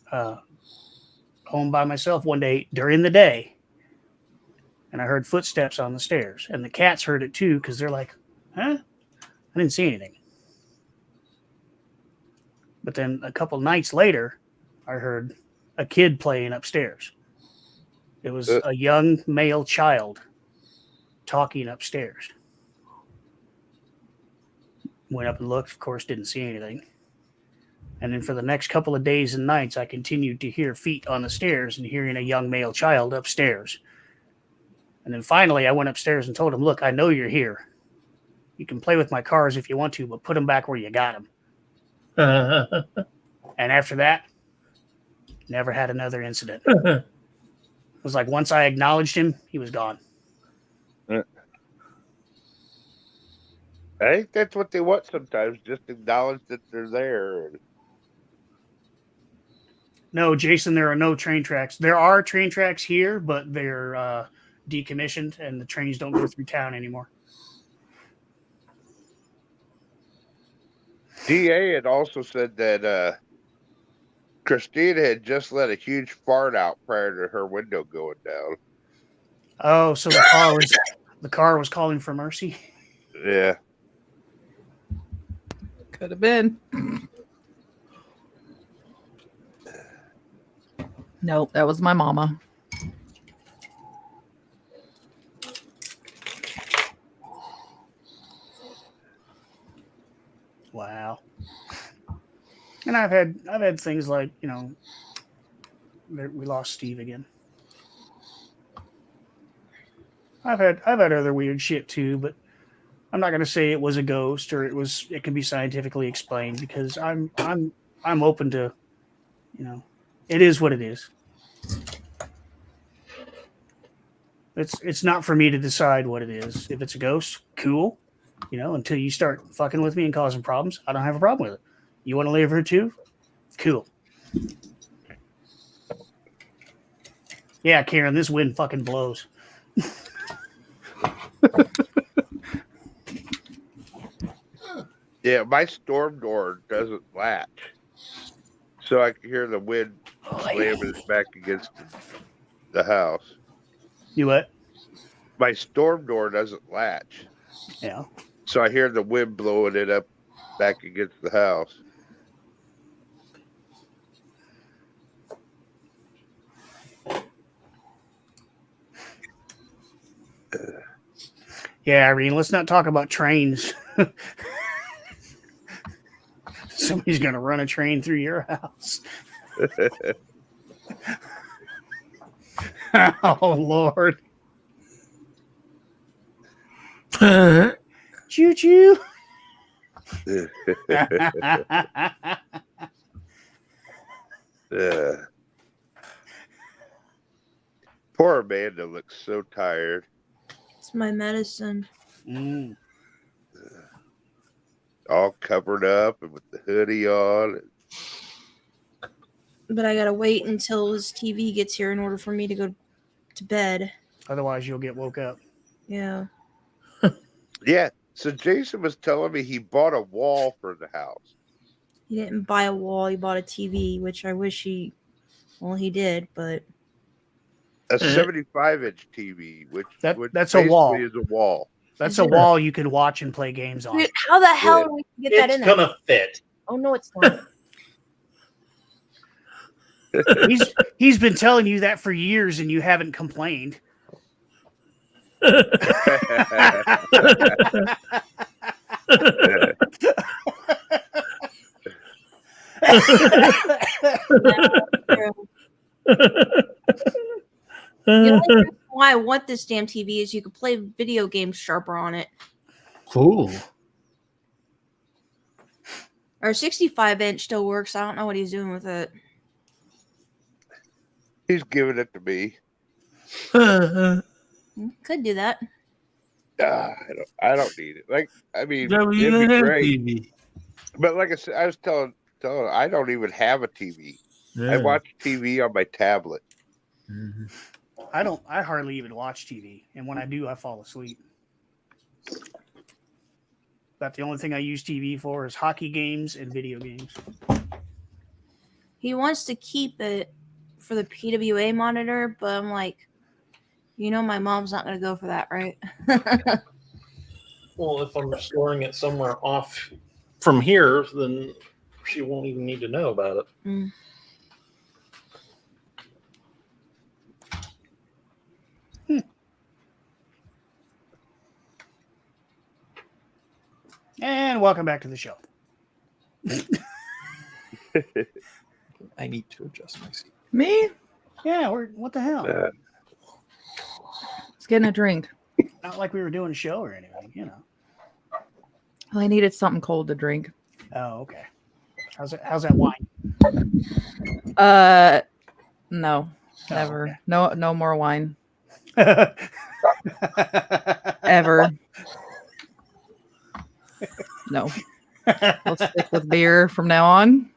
home by myself one day during the day, and I heard footsteps on the stairs. And the cats heard it too, because they're like, huh? I didn't see anything. But then a couple nights later, I heard a kid playing upstairs. It was a young male child talking upstairs. Went up and looked, of course, didn't see anything. And then for the next couple of days and nights, I continued to hear feet on the stairs and hearing a young male child upstairs. And then finally, I went upstairs and told him, look, I know you're here. You can play with my cars if you want to, but put them back where you got them. And after that, never had another incident. It was like once I acknowledged him, he was gone. I think that's what they want sometimes, just acknowledge that they're there. No, Jason, there are no train tracks. There are train tracks here, but they're decommissioned and the trains don't go through town anymore. DA had also said that Christina had just let a huge fart out prior to her window going down. Oh, so the car was calling for mercy? Yeah. Could have been. Nope, that was my mama. Wow. And I've had things like, you know, we lost Steve again. I've had other weird shit too, but I'm not going to say it was a ghost or it can be scientifically explained, because I'm open to, you know, it is what it is. It's not for me to decide what it is. If it's a ghost, cool. You know, until you start fucking with me and causing problems, I don't have a problem with it. You want to leave her too? Cool. Yeah, Karen, this wind fucking blows. Yeah, my storm door doesn't latch. So I can hear the wind slamming it back against the house. You what? My storm door doesn't latch. Yeah. So I hear the wind blowing it up back against the house. Yeah, Irene, let's not talk about trains. Somebody's going to run a train through your house. Oh, Lord. Choo-choo. Poor Amanda looks so tired. It's my medicine. Mm. All covered up and with the hoodie on. But I gotta wait until his TV gets here in order for me to go to bed. Otherwise, you'll get woke up. Yeah. Yeah. So Jason was telling me he bought a wall for the house. He didn't buy a wall. He bought a TV, which I wish he did, but A 75-inch TV, which That's basically a wall. is a wall. That's a wall you can watch and play games on. dude, how the hell do we get that in there? It's gonna fit. Oh no, it's not. He's been telling you that for years, and you haven't complained. The only reason why I want this damn TV is you can play video games sharper on it. Cool. Our 65-inch still works. I don't know what he's doing with it. He's giving it to me. Could do that. I don't need it. Like, I mean, Yeah, we it'd even be have great. TV. But like I said, I was telling her, I don't even have a TV. Yeah. I watch TV on my tablet. Mhm. I hardly even watch TV, and when I do, I fall asleep. About the only thing I use TV for is hockey games and video games. He wants to keep it for the PWA monitor, but I'm like, my mom's not going to go for that, right? Well, if I'm storing it somewhere off from here, then she won't even need to know about it. Mm. And welcome back to the show. I need to adjust my seat. Me? Yeah, what the hell? Let's get a drink. Not like we were doing a show or anything, Well, I needed something cold to drink. Oh, okay. How's that wine? No, Oh, never. okay. No more wine ever. No. We'll stick with beer from now on.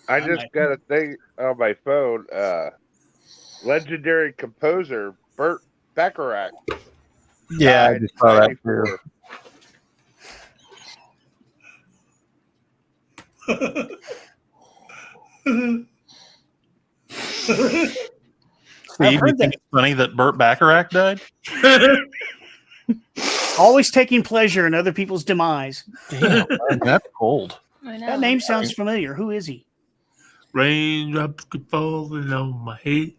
I just got a thing on my phone. Legendary composer Burt Bacharach. Yeah, I died just saw that 94. too. Steve, you think it's funny that Burt Bacharach died? Always taking pleasure in other people's demise. Damn, man, that's cold. I know. That name sounds familiar. Who is he? Raindrops keep falling on my head.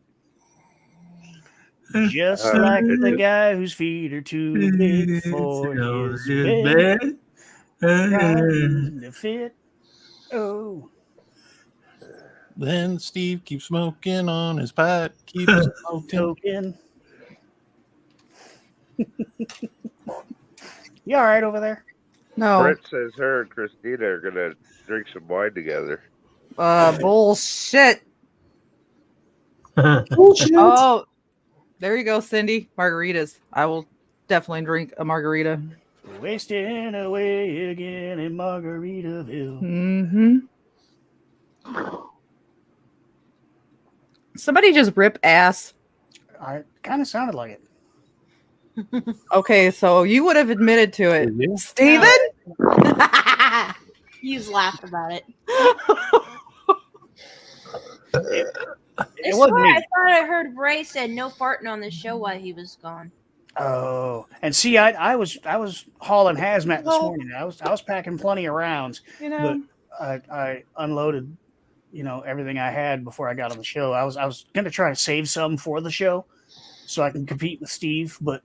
Just like the guy whose feet are too big for his bed. Trying to fit. Oh. Then Steve keeps smoking on his pipe. Keeps smoking. Token. You all right over there? No. Brett says her and Christina are gonna drink some wine together. Bullshit. Bullshit. Oh, there you go, Cindy. Margaritas. I will definitely drink a margarita. Wasting away again in Margaritaville. Mm-hmm. Somebody just rip ass. I kind of sounded like it. Okay, so you would have admitted to it. Yeah. Steven? He's laughed about it. It I wasn't swear, me. I thought I heard Ray said no farting on the show while he was gone. Oh, and see, I was hauling hazmat this Well- morning. I was packing plenty of rounds. You know, I unloaded, everything I had before I got on the show. I was gonna try to save some for the show, so I can compete with Steve. But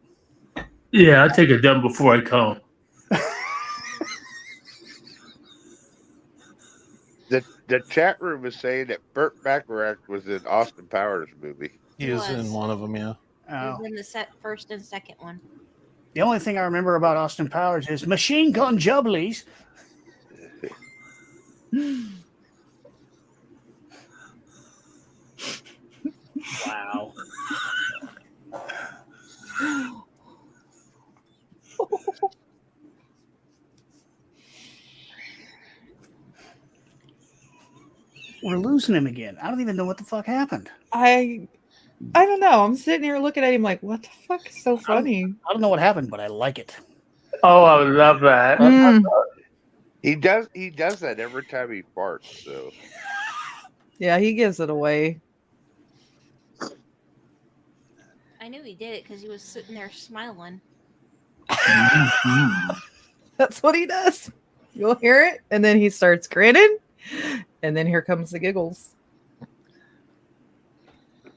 Yeah, I take it done before I come. The chat room is saying that Burt Bacharach was in Austin Powers movie. He was Was. in one of them, yeah. He was in the first and second one. the only thing I remember about Austin Powers is machine gun jubblies. Wow. We're losing him again. I don't even know what the fuck happened. I I don't know. I'm sitting here looking at him like, what the fuck is so funny? I don't know what happened, but I like it. Oh, I would love that. Mm. He does that every time he farts. So Yeah, he gives it away. I knew he did it because he was sitting there smiling. That's what he does. You'll hear it, and then he starts grinning, and then here comes the giggles.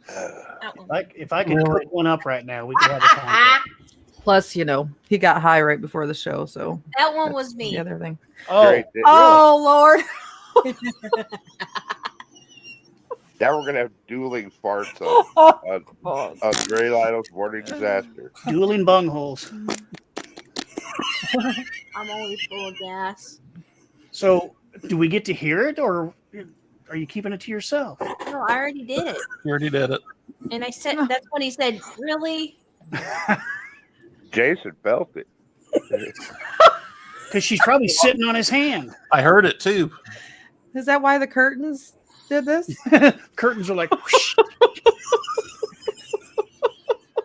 That one. Like if I could cook one up right now, we could have a contest. Plus, you know, he got high right before the show, so That one was me. the other thing. Oh, great. Oh Lord! Now we're gonna have dueling farts on Gray Lionel's Morning Disaster. dueling bungholes. I'm always full of gas. So, do we get to hear it, or are you keeping it to yourself? No, I already did it. You already did it. And I said, that's when he said, really? Jason felt it. Because she's probably sitting on his hand. I heard it too. Is that why the curtains did this? Curtains are like, whoosh.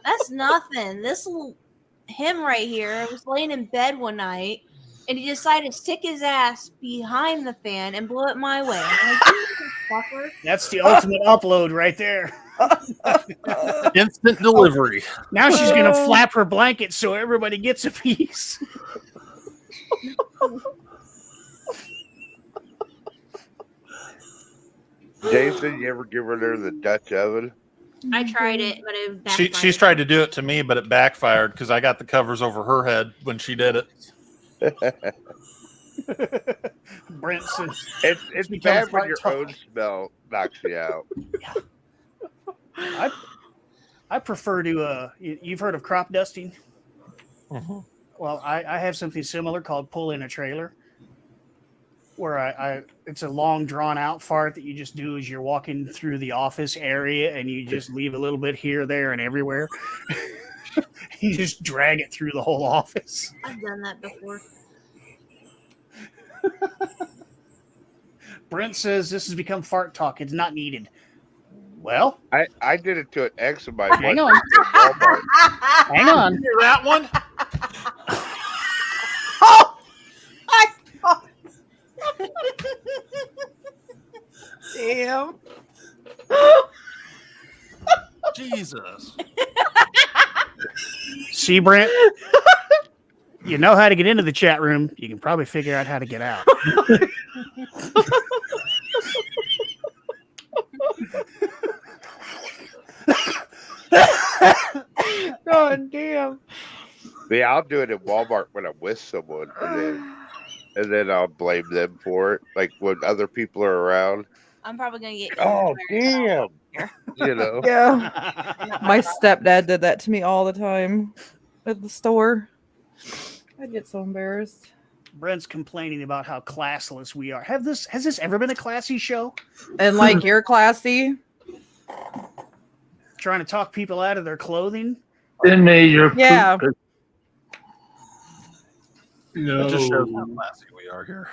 That's nothing. Him right here, I was laying in bed one night, and he decided to stick his ass behind the fan and blow it my way. I'm like, "You fucker." That's the ultimate upload right there. Instant delivery. Now she's going to flap her blanket so everybody gets a piece. Jason, you ever give her the Dutch oven? I tried it, but it backfired. She's tried to do it to me, but it backfired because I got the covers over her head when she did it. Brent says, It's become bad when fart your talk. own smell knocks you out. I prefer to, you've heard of crop dusting? Mhm. Well, I have something similar called pull in a trailer, where it's a long drawn out fart that you just do as you're walking through the office area, and you just leave a little bit here, there, and everywhere. You just drag it through the whole office. I've done that before. Brent says this has become fart talk. It's not needed. Well, I did it to an ex of mine. hang once on. in Walmart. Hang on. Hear that one? Damn. Jesus. See, Brent? You know how to get into the chat room. You can probably figure out how to get out. God damn. Yeah, I'll do it in Walmart when I'm with someone, and then I'll blame them for it. Like when other people are around. I'm probably going to get. Oh fired. damn! You know. Yeah. My stepdad did that to me all the time at the store. I'd get so embarrassed. Brent's complaining about how classless we are. Has this ever been a classy show? And like you're classy. Trying to talk people out of their clothing? Send me your Yeah. poop. No. It just shows how classy we are here.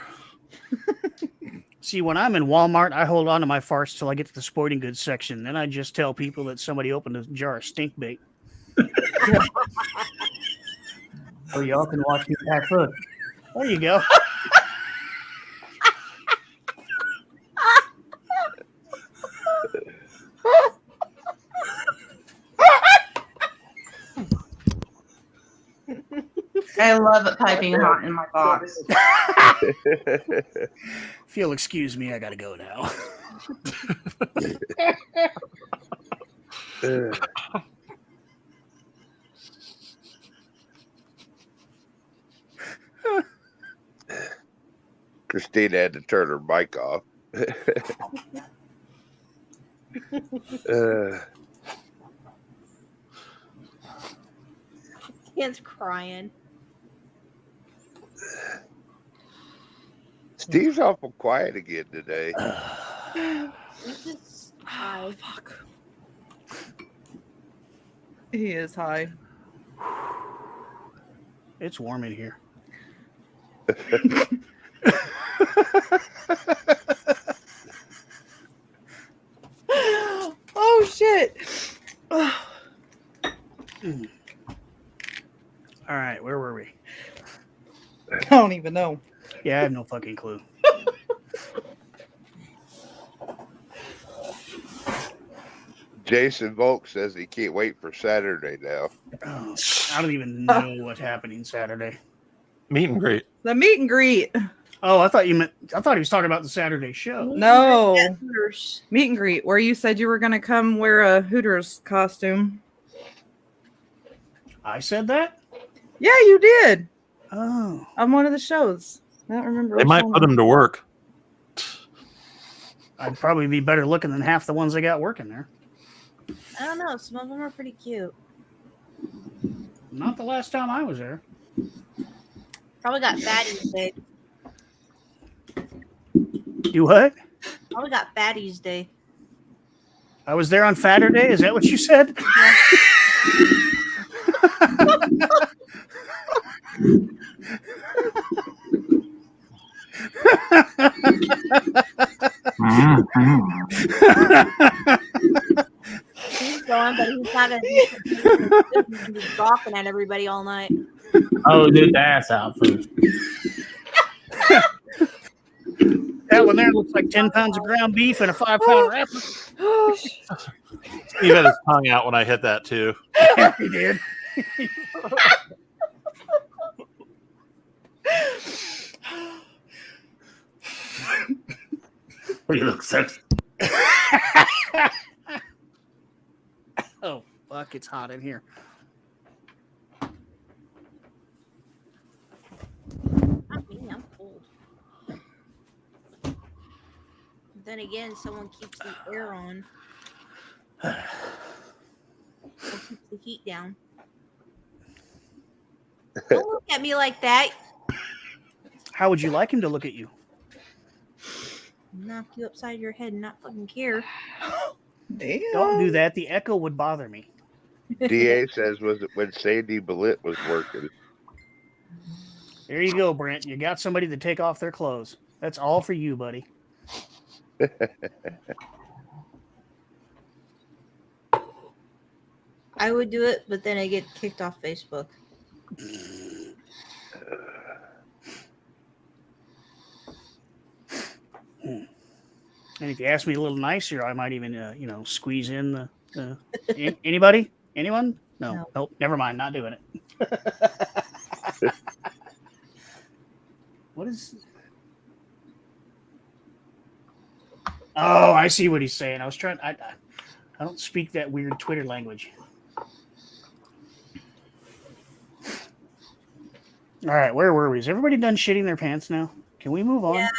See, when I'm in Walmart, I hold on to my farts till I get to the sporting goods section. Then I just tell people that somebody opened a jar of stink bait. So y'all can watch me pack food. There you go. I love it piping hot in my box. If you'll excuse me, I gotta go now. Christina had to turn her mic off. Ian's crying. Steve's awful quiet again today. He's just high. Fuck. He is high. It's warm in here. Oh shit. All right, where were we? I don't even know. Yeah, I have no fucking clue. Jason Volk says he can't wait for Saturday now. Oh, I don't even know what's happening Saturday. Meet and greet. The meet and greet. Oh, I thought he was talking about the Saturday show. No. Hooters. Meet and greet, where you said you were going to come wear a Hooters costume. I said that? Yeah, you did. Oh. On one of the shows. I don't remember. They which might one. put him to work. I'd probably be better looking than half the ones they got working there. I don't know. Some of them are pretty cute. Not the last time I was there. Probably got fatties day. You what? Probably got fatties day. I was there on Saturday. Is that what you said? He's going, but he's not gonna be gawking at everybody all night. Oh, get the ass out first. That one there looks like 10 pounds of ground beef and a 5-pound wrapper. Steve had his tongue out when I hit that too. Yeah, he did. You look sexy. Oh, fuck, it's hot in here. Not me, I'm cold. Then again, someone keeps the air on. Or keeps the heat down. Don't look at me like that. How would you like him to look at you? Knock you upside your head and not fucking care. Damn. Don't do that. The echo would bother me. DA says was it when Sandy Bullitt was working. There you go, Brent. You got somebody to take off their clothes. That's all for you, buddy. I would do it, but then I get kicked off Facebook. And if you ask me a little nicer, I might even, squeeze in the. Anybody? Anyone? No. Nope. Never mind. Not doing it. What is? Oh, I see what he's saying. I was trying. I don't speak that weird Twitter language. All right, where were we? Is everybody done shitting their pants now? Can we move on? Yeah.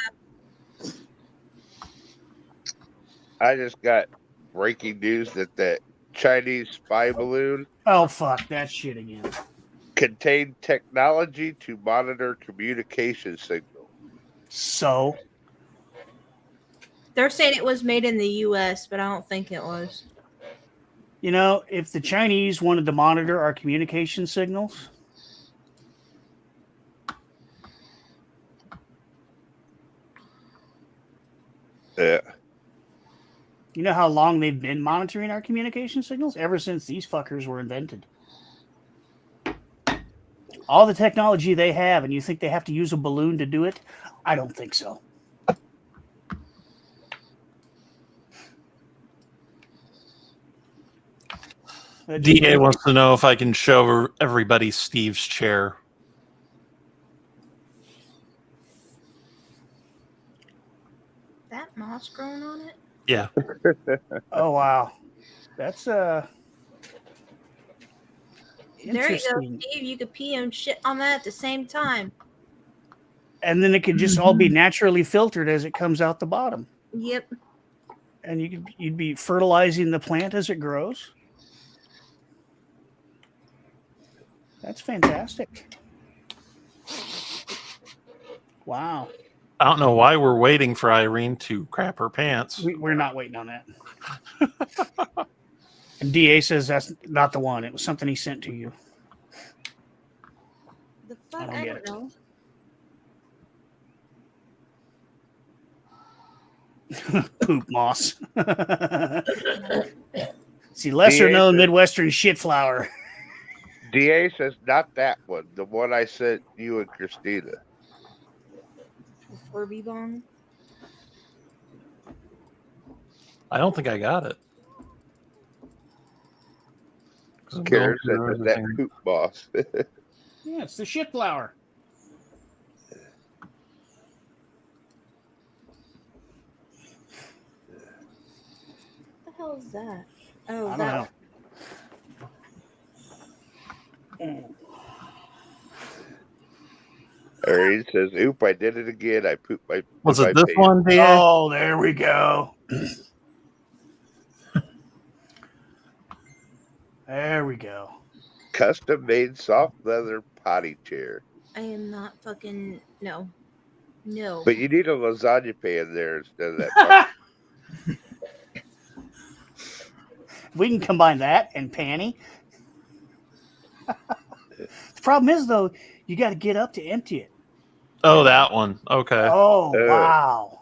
I just got breaking news that Chinese spy balloon Oh, fuck that shit again. contained technology to monitor communication signal. So, They're saying it was made in the U.S., but I don't think it was. if the Chinese wanted to monitor our communication signals, Yeah. you know how long they've been monitoring our communication signals? Ever since these fuckers were invented. All the technology they have, and you think they have to use a balloon to do it? I don't think so. DA wants to know if I can show everybody Steve's chair. That moss growing on it? Yeah. Oh, wow. That's There you go, interesting. Steve. You could pee and shit on that at the same time. And then it could just all be naturally filtered as it comes out the bottom. Yep. And you'd be fertilizing the plant as it grows. That's fantastic. Wow. I don't know why we're waiting for Irene to crap her pants. We're not waiting on that. And DA says that's not the one. It was something he sent to you. The fuck? I don't I get don't it. know. Poop moss. See, lesser known Midwestern shit flower. DA says not that one. The one I sent you and Christina. The Furby bong. I don't think I got it. 'Cause I'm going Karen said through that everything. poop boss. Yeah, it's the shit flower. What the hell is that? Oh, I that don't one. know. Irene says, "Oop, I did it again. I pooped my." Was my it this pants." one, DA? Oh, there we go. There we go. Custom made soft leather potty chair. I am not fucking no. No. But you need a lasagna pan there instead of that. Bucket. We can combine that and panty. The problem is, though, you got to get up to empty it. Oh, that one. Okay. Oh, wow.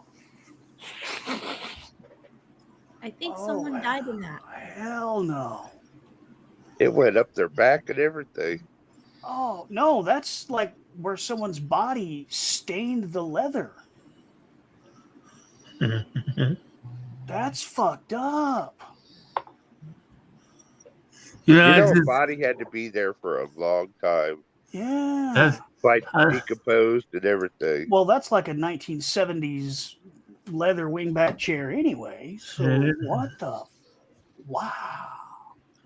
I think Oh, someone died in that. Hell no. It went up their back and everything. Oh, no, that's like where someone's body stained the leather. That's fucked up. Yeah, You it's know, a just- body had to be there for a long time, Yeah. that's- like I- decomposed and everything. Well, that's like a 1970s leather wingback chair anyway. So Yeah. what the? Wow.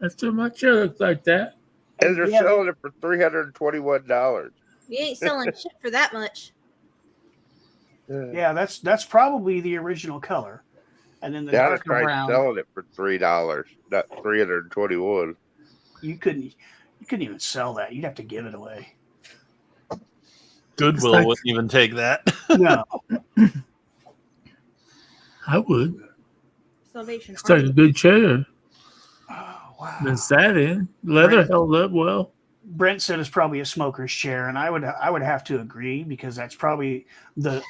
that's too much. It looks like that. And they're Yeah, selling it for $321. You ain't selling shit for that much. Yeah, that's probably the original color, and then the Now to darker try brown. selling it for $3, not $321. You couldn't even sell that. You'd have to give it away. Goodwill like- wouldn't even take that. No. I would. Salvation It's like a Army. good chair. Oh, wow. Been sat in. Leather held up well. Brent said it's probably a smoker's chair, and I would have to agree because that's probably the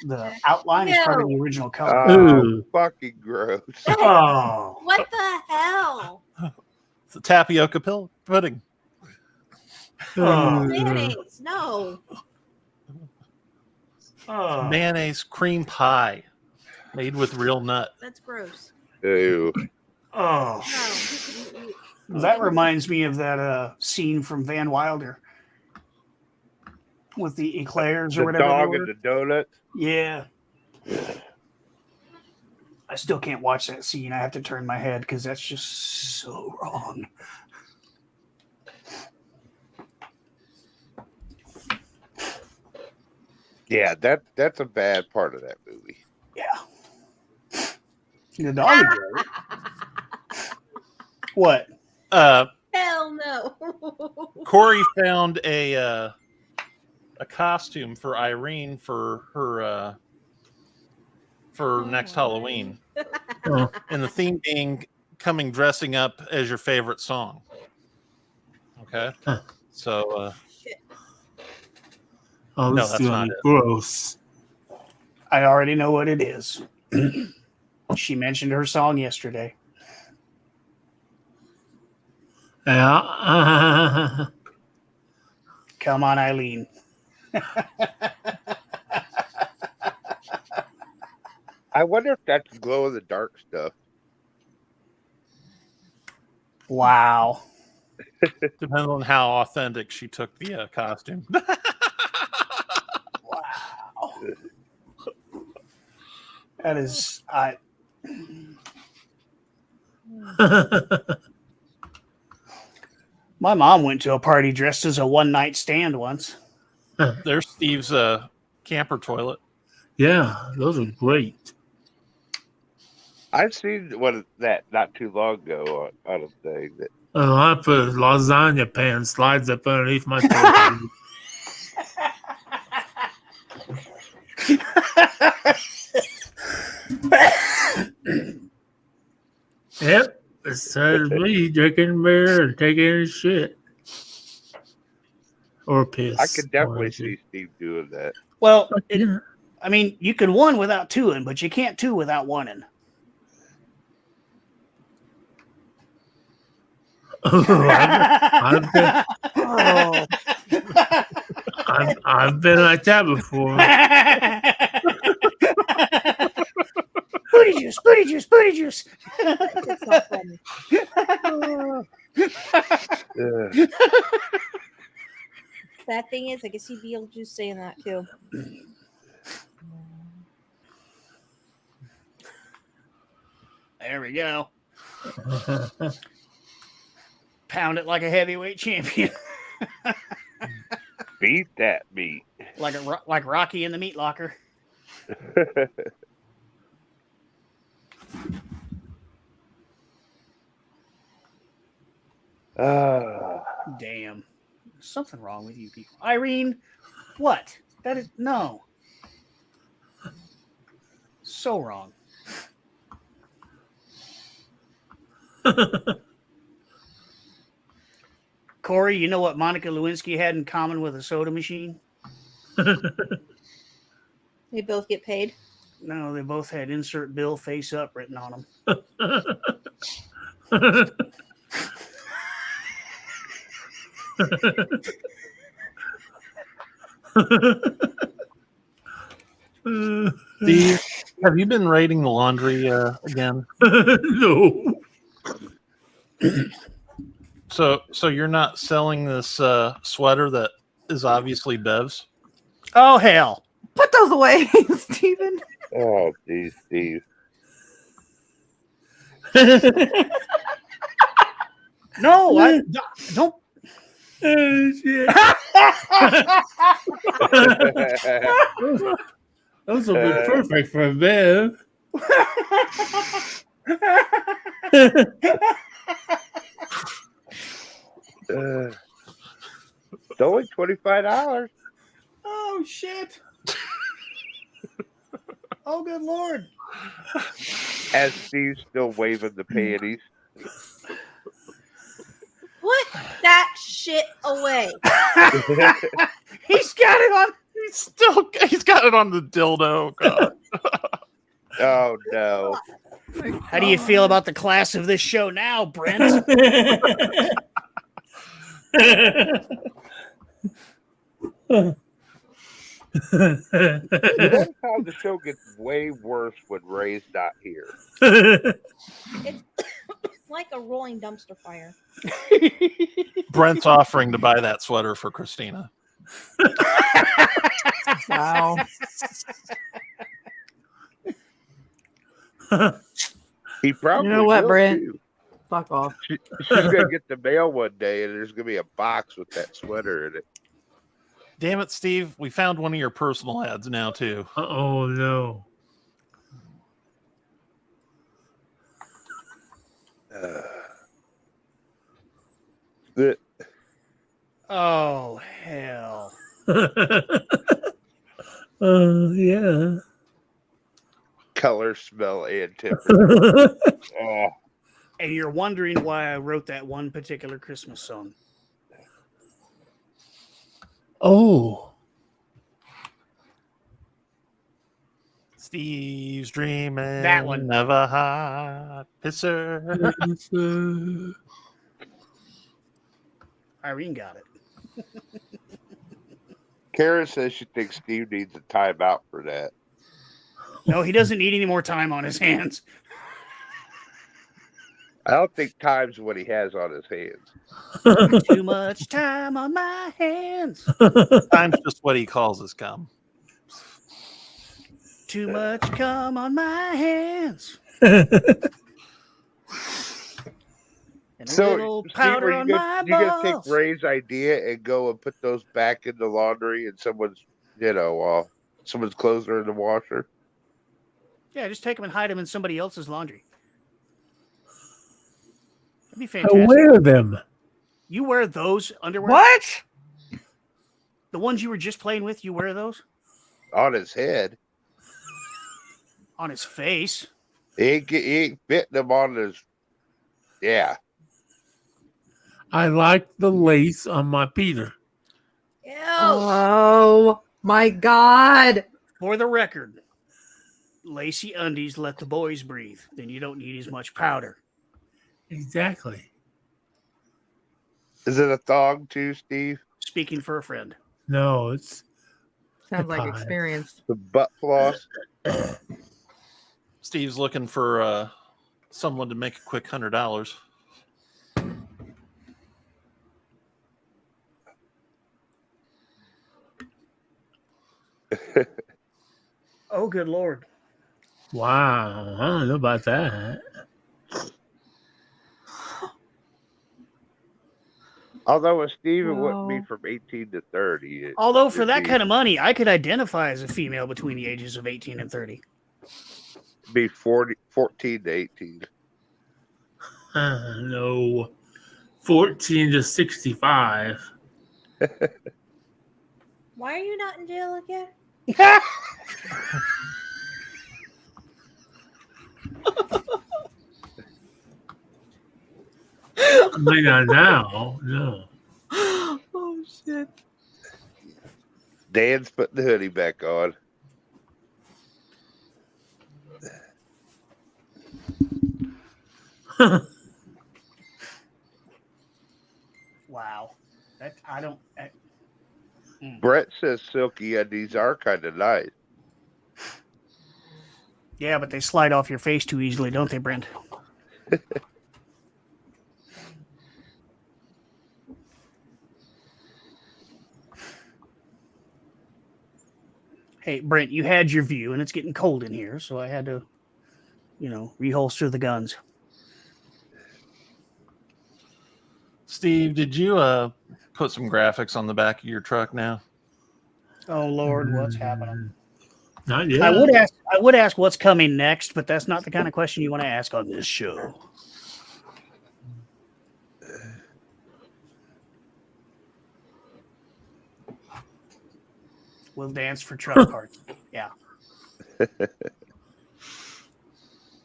outline is probably the original color. Oh, Ooh. fucking gross. Oh, What the hell? It's a tapioca pudding. Oh. Mayonnaise. No. oh. Mayonnaise cream pie made with real nut. That's gross. Ew. Oh. No. That reminds me of that scene from Van Wilder with the eclairs or The whatever. they dog were. and the donut. Yeah. I still can't watch that scene. I have to turn my head because that's just so wrong. Yeah, that's a bad part of that movie. Yeah. The dog is right. What? Hell no. Corey found a costume for Irene for her for next Halloween, Oh, and the theme being coming dressing up as your favorite song. Okay, Huh. so oh No, this that's is not gonna be it. gross. I already know what it is. She mentioned her song yesterday. Yeah. Come on, Eileen. I wonder if that's glow in the dark stuff. Wow. depends on how authentic she took the costume. Wow. That is my mom went to a party dressed as a one night stand once. There's Steve's camper toilet. Yeah, those are great. I've seen one of that not too long ago on a thing that Oh, I put a lasagna pan slides up underneath my toilet. Yep, it's me drinking beer and taking a shit. Or piss. I could definitely or see Steve doing that. Well, Yeah. I mean, you can one without twoing, but you can't two without oneing. I've Oh, I've been like that before. Booty juice, booty juice, booty juice. It's not funny. Sad thing is, I can see Beetlejuice saying that too. There we go. Pound it like a heavyweight champion. Beat that meat. like Rocky in the meat locker. Damn. There's something wrong with you people. Irene, what? That is no. So wrong. Corey, you know what Monica Lewinsky had in common with a soda machine? They both get paid. No, they both had insert bill face up written on them. Steve, have you been raiding the laundry again? No. So you're not selling this sweater that is obviously Bev's? Oh, hell. put those away, Stephen. Oh, geez, Steve. No, I don't. Oh, shit. Those will be perfect for Bev. It's only $25. Oh, shit. Oh, good Lord. As Steve's still waving the panties. Put that shit away. He's got it on. He's got it on the dildo. God. Oh, no. How do you feel about the class of this show now, Brent? You notice how the show gets way worse when Ray's not here. It's like a rolling dumpster fire. Brent's offering to buy that sweater for Christina. Wow. He probably You know what, will, Brent? too. Fuck off. She's going to get the mail one day, and there's going to be a box with that sweater in it. Damn it, Steve. We found one of your personal ads now, too. Oh, no. Oh, hell. Yeah. Color, smell, and temperature. Oh, And you're wondering why I wrote that one particular Christmas song. Oh. Steve's dreaming That one. of a hot pisser. Irene got it. Kara says she thinks Steve needs a timeout for that. No, he doesn't need any more time on his hands. I don't think time's what he has on his hands. Too much time on my hands. Time's just what he calls his cum. Too much cum on my hands. And a So, little Steve, powder are on you my gonna balls. take Ray's idea and go and put those back in the laundry and someone's, someone's clothes are in the washer? Yeah, just take them and hide them in somebody else's laundry. That'd be I fantastic. wear them. You wear those underwear? What? The ones you were just playing with, you wear those? On his head. On his face. He ain't fitting them on his. Yeah. I like the lace on my Peter. Ew. Oh my God. For the record, lacy undies let the boys breathe. Then you don't need as much powder. Exactly. Is it a thong too, Steve? Speaking for a friend. No, it's Sounds like God. experience. The butt floss? Steve's looking for someone to make a quick $100. Oh, good Lord. wow. I don't know about that. Although with Steve, it wouldn't be Wow. from 18 to 30. Although for It'd that be- kind of money, I could identify as a female between the ages of 18 and 30. Be 14 to 18. No. 14 to 65. Why are you not in jail again? Maybe not now. No. Oh shit. Dan's putting the hoodie back on. Wow. That I don't. Brett says silky undies are kind of nice. Yeah, but they slide off your face too easily, don't they, Brent? Hey, Brent, you had your view, and it's getting cold in here, so I had to, reholster the guns. Steve, did you put some graphics on the back of your truck now? Oh Lord, what's happening? Not yet. I would ask what's coming next, but that's not the kind of question you want to ask on this show. We'll dance for truck parts. Yeah.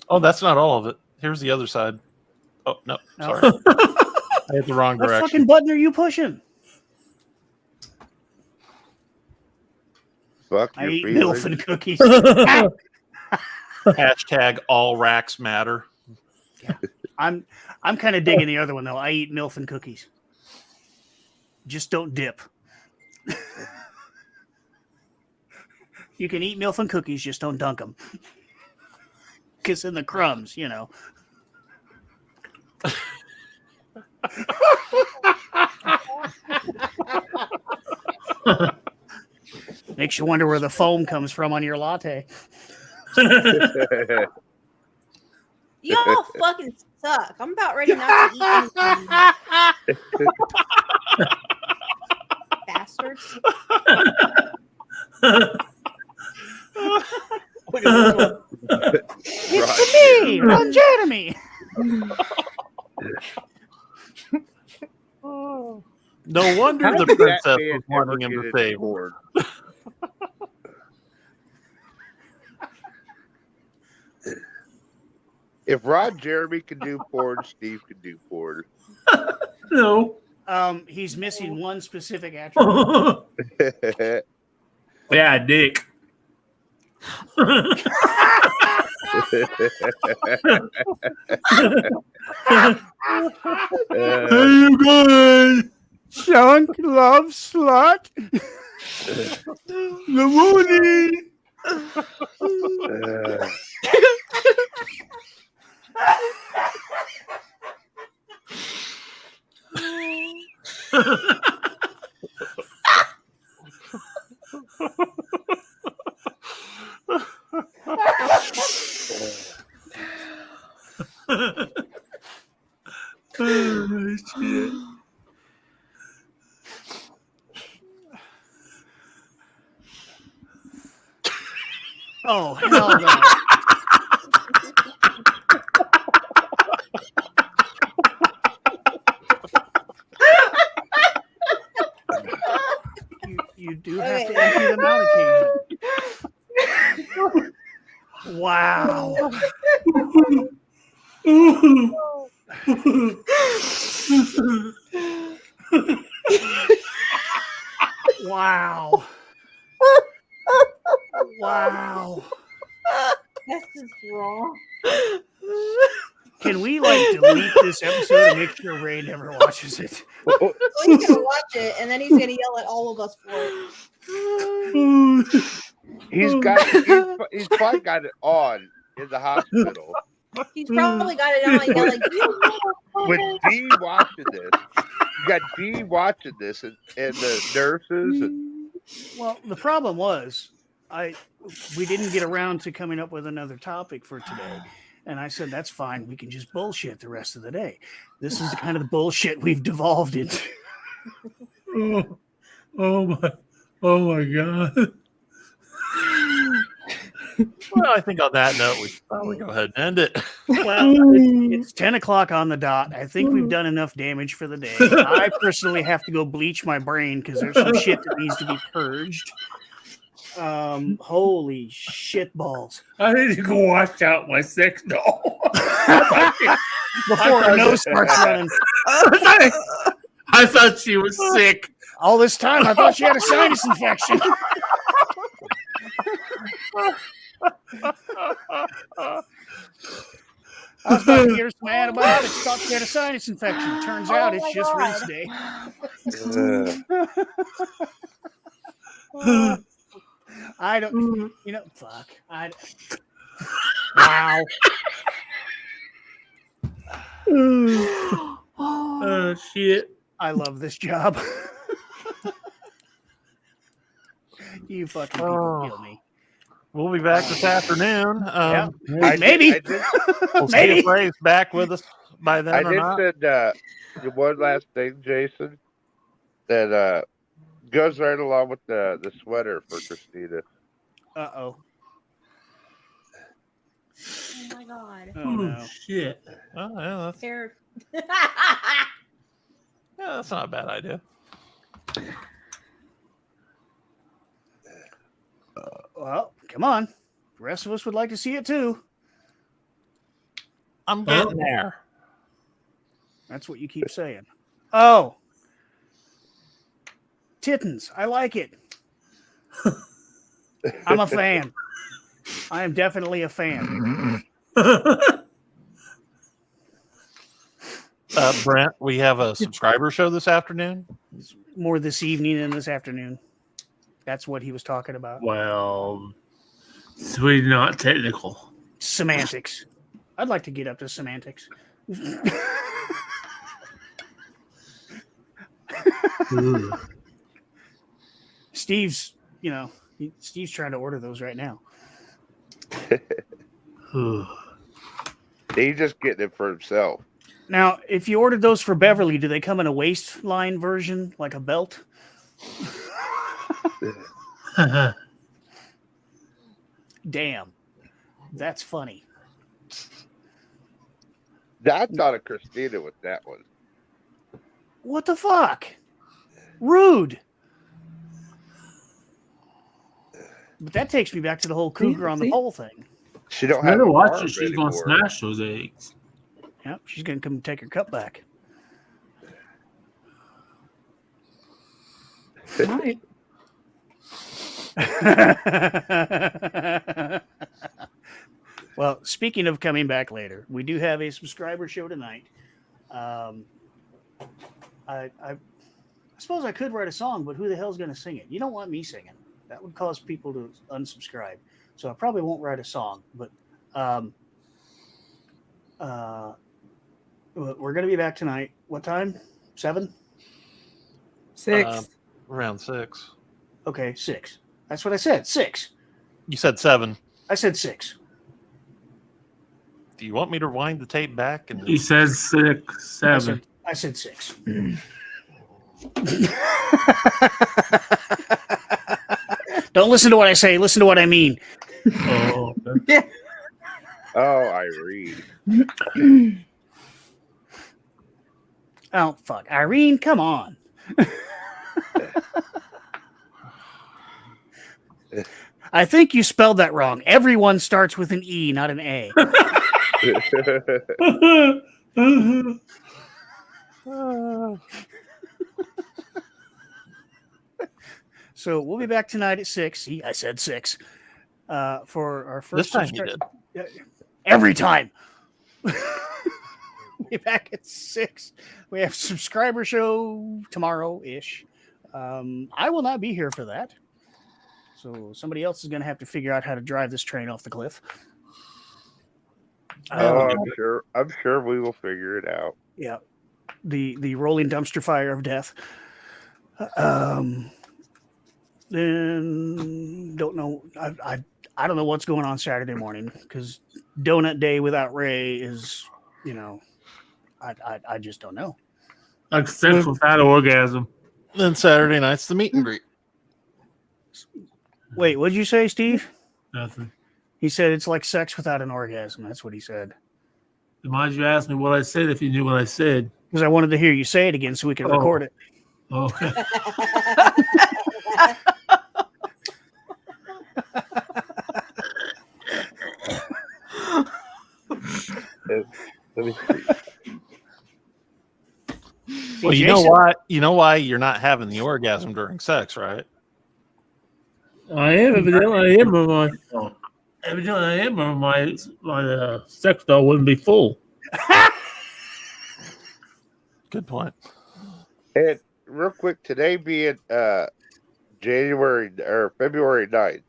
Oh, that's not all of it. Here's the other side. Oh, no. No. Sorry. I hit the wrong What direction. fucking button are you pushing? Fuck I your eat feelings. MILF and cookies. Hashtag all racks matter. I'm kind of digging the other one though. I eat MILF and cookies. Just don't dip. You can eat MILF and cookies, just don't dunk them. Kiss in the crumbs, Makes you wonder where the foam comes from on your latte. Y'all fucking suck. I'm about ready not to eat anything. Bastards. Look at this one. It's me, Ron Jeremy. No wonder How the did that princess man was ever wanting him get to into save her. porn? If Ron Jeremy can do porn, Steve can do porn. No. He's missing one specific attribute. Yeah, dick. How you going? Chunk love slut. Good morning. Oh, shit. Oh, hell no. You do have to empty them out occasionally. Wow. Wow. Wow. That's just wrong. Can we like delete this episode and make sure Ray never watches it? So he's gonna watch it, and then he's gonna yell at all of us for it. He's probably got it on in the hospital. He's probably got it on yelling. With Dee watching this, you got Dee watching this, and the nurses. And Well, the problem was we didn't get around to coming up with another topic for today. And I said, that's fine. We can just bullshit the rest of the day. This is the kind of bullshit we've devolved into. Oh my God. Well, I think on that note, we should probably go ahead and end it. Well, it's 10 o'clock on the dot. I think we've done enough damage for the day. I personally have to go bleach my brain because there's some shit that needs to be purged. Holy shit balls. I need to go wash out my sex doll. Before her nose starts running. I thought she was sick. All this time, I thought she had a sinus infection. I was about to get her some antibiotics. Thought she had a sinus infection. Turns out it's just rinse day. I don't, fuck. Wow. Oh, shit. I love this job. You fucking people kill me. We'll be back this afternoon. Maybe. We'll see if Ray's back with us by then. I did said one last thing, Jason, that goes right along with the sweater for Christina. Uh-oh. Oh my God. Oh, no. Shit. Oh, yeah, Hair. that's not a bad idea. Well, come on. The rest of us would like to see it too. I'm getting there. That's what you keep saying. Oh. Tittens. I like it. I'm a fan. I am definitely a fan. Brent, we have a subscriber show this afternoon. More this evening than this afternoon. That's what he was talking about. Well, it's really not technical. Semantics. I'd like to get up to semantics. Steve's trying to order those right now. He's just getting it for himself. Now, if you ordered those for Beverly, do they come in a waistline version, like a belt? Damn. That's funny. I thought of Christina with that one. What the fuck? Rude. But that takes me back to the whole cougar on the pole thing. She don't have Better a watch arm it. She's anymore. going to smash those eggs. Yep, she's going to come take her cup back. Right. Well, speaking of coming back later, we do have a subscriber show tonight. I suppose I could write a song, but who the hell's going to sing it? You don't want me singing. That would cause people to unsubscribe. So I probably won't write a song, but we're going to be back tonight. What time? 7? 6. Around 6. Okay, 6. That's what I said. 6. You said 7. I said 6. Do you want me to wind the tape back? And He says 6, 7. I said 6. Don't listen to what I say. Listen to what I mean. Oh, Oh, Irene. Oh, fuck. Irene, come on. I think you spelled that wrong. Everyone starts with an E, not an A. So we'll be back tonight at 6. See, I said 6. For our first this time you did. Every time. Be back at 6. We have subscriber show tomorrow-ish. I will not be here for that. So somebody else is going to have to figure out how to drive this train off the cliff. Oh, I'm sure we will figure it out. Yeah. The rolling dumpster fire of death. Then don't know. I don't know what's going on Saturday morning because donut day without Ray is, I just don't know. Like sex without orgasm. Then Saturday night's the meet and greet. Wait, what did you say, Steve? Nothing. He said it's like sex without an orgasm. That's what he said. Why did you ask me what I said if you knew what I said? Because I wanted to hear you say it again so we can record it. Okay. Let me see. Well, you know why? You know why you're not having the orgasm during sex, right? I am. Evidently, I am. Evidently, I am. My sex doll wouldn't be full. Good point. And real quick, today being January or February 9th.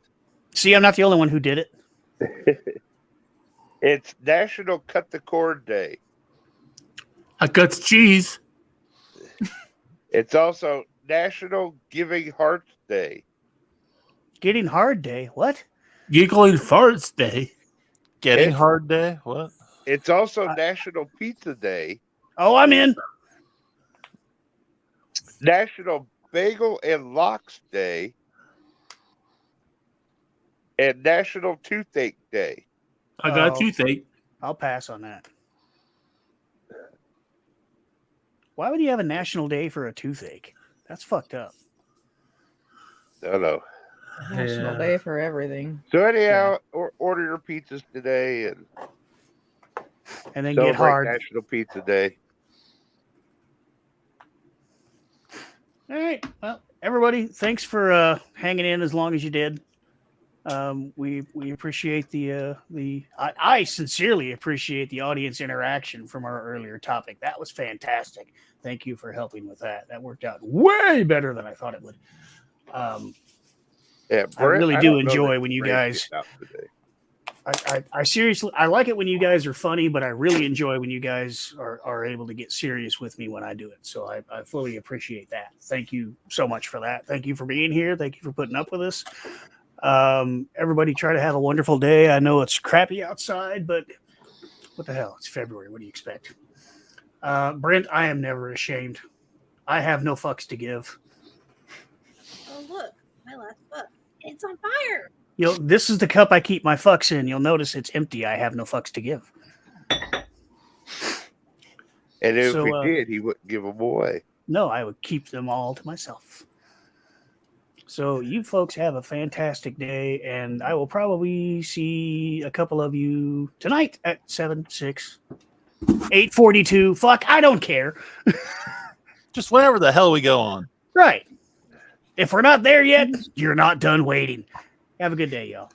See, I'm not the only one who did it. It's National Cut the Cord Day. I cut the cheese. It's also National Giving Hearts Day. Getting hard day. What? Giggling farts day. Getting hard day. What? It's also National Pizza Day. Oh, I'm in. National Bagel and Lox Day. And National Toothache Day. I got a toothache. I'll pass on that. Why would you have a national day for a toothache? That's fucked up. I don't know. National Day for everything. So anyhow, order your pizzas today and then celebrate get hard. National Pizza Day. All right. Well, everybody, thanks for hanging in as long as you did. We appreciate I sincerely appreciate the audience interaction from our earlier topic. That was fantastic. Thank you for helping with that. That worked out way better than I thought it would. Yeah, I really don't do know enjoy that when you Brent's guys. out today. I seriously, I like it when you guys are funny, but I really enjoy when you guys are able to get serious with me when I do it. So I fully appreciate that. Thank you so much for that. Thank you for being here. Thank you for putting up with us. Everybody try to have a wonderful day. I know it's crappy outside, but what the hell? It's February. What do you expect? Brent, I am never ashamed. I have no fucks to give. Oh, look, my last book. It's on fire. This is the cup I keep my fucks in. You'll notice it's empty. I have no fucks to give. And if he did, he wouldn't give them away. No, I would keep them all to myself. So you folks have a fantastic day, and I will probably see a couple of you tonight at 7, 6, 8:42. Fuck, I don't care. Just whenever the hell we go on. Right. If we're not there yet, you're not done waiting. Have a good day, y'all.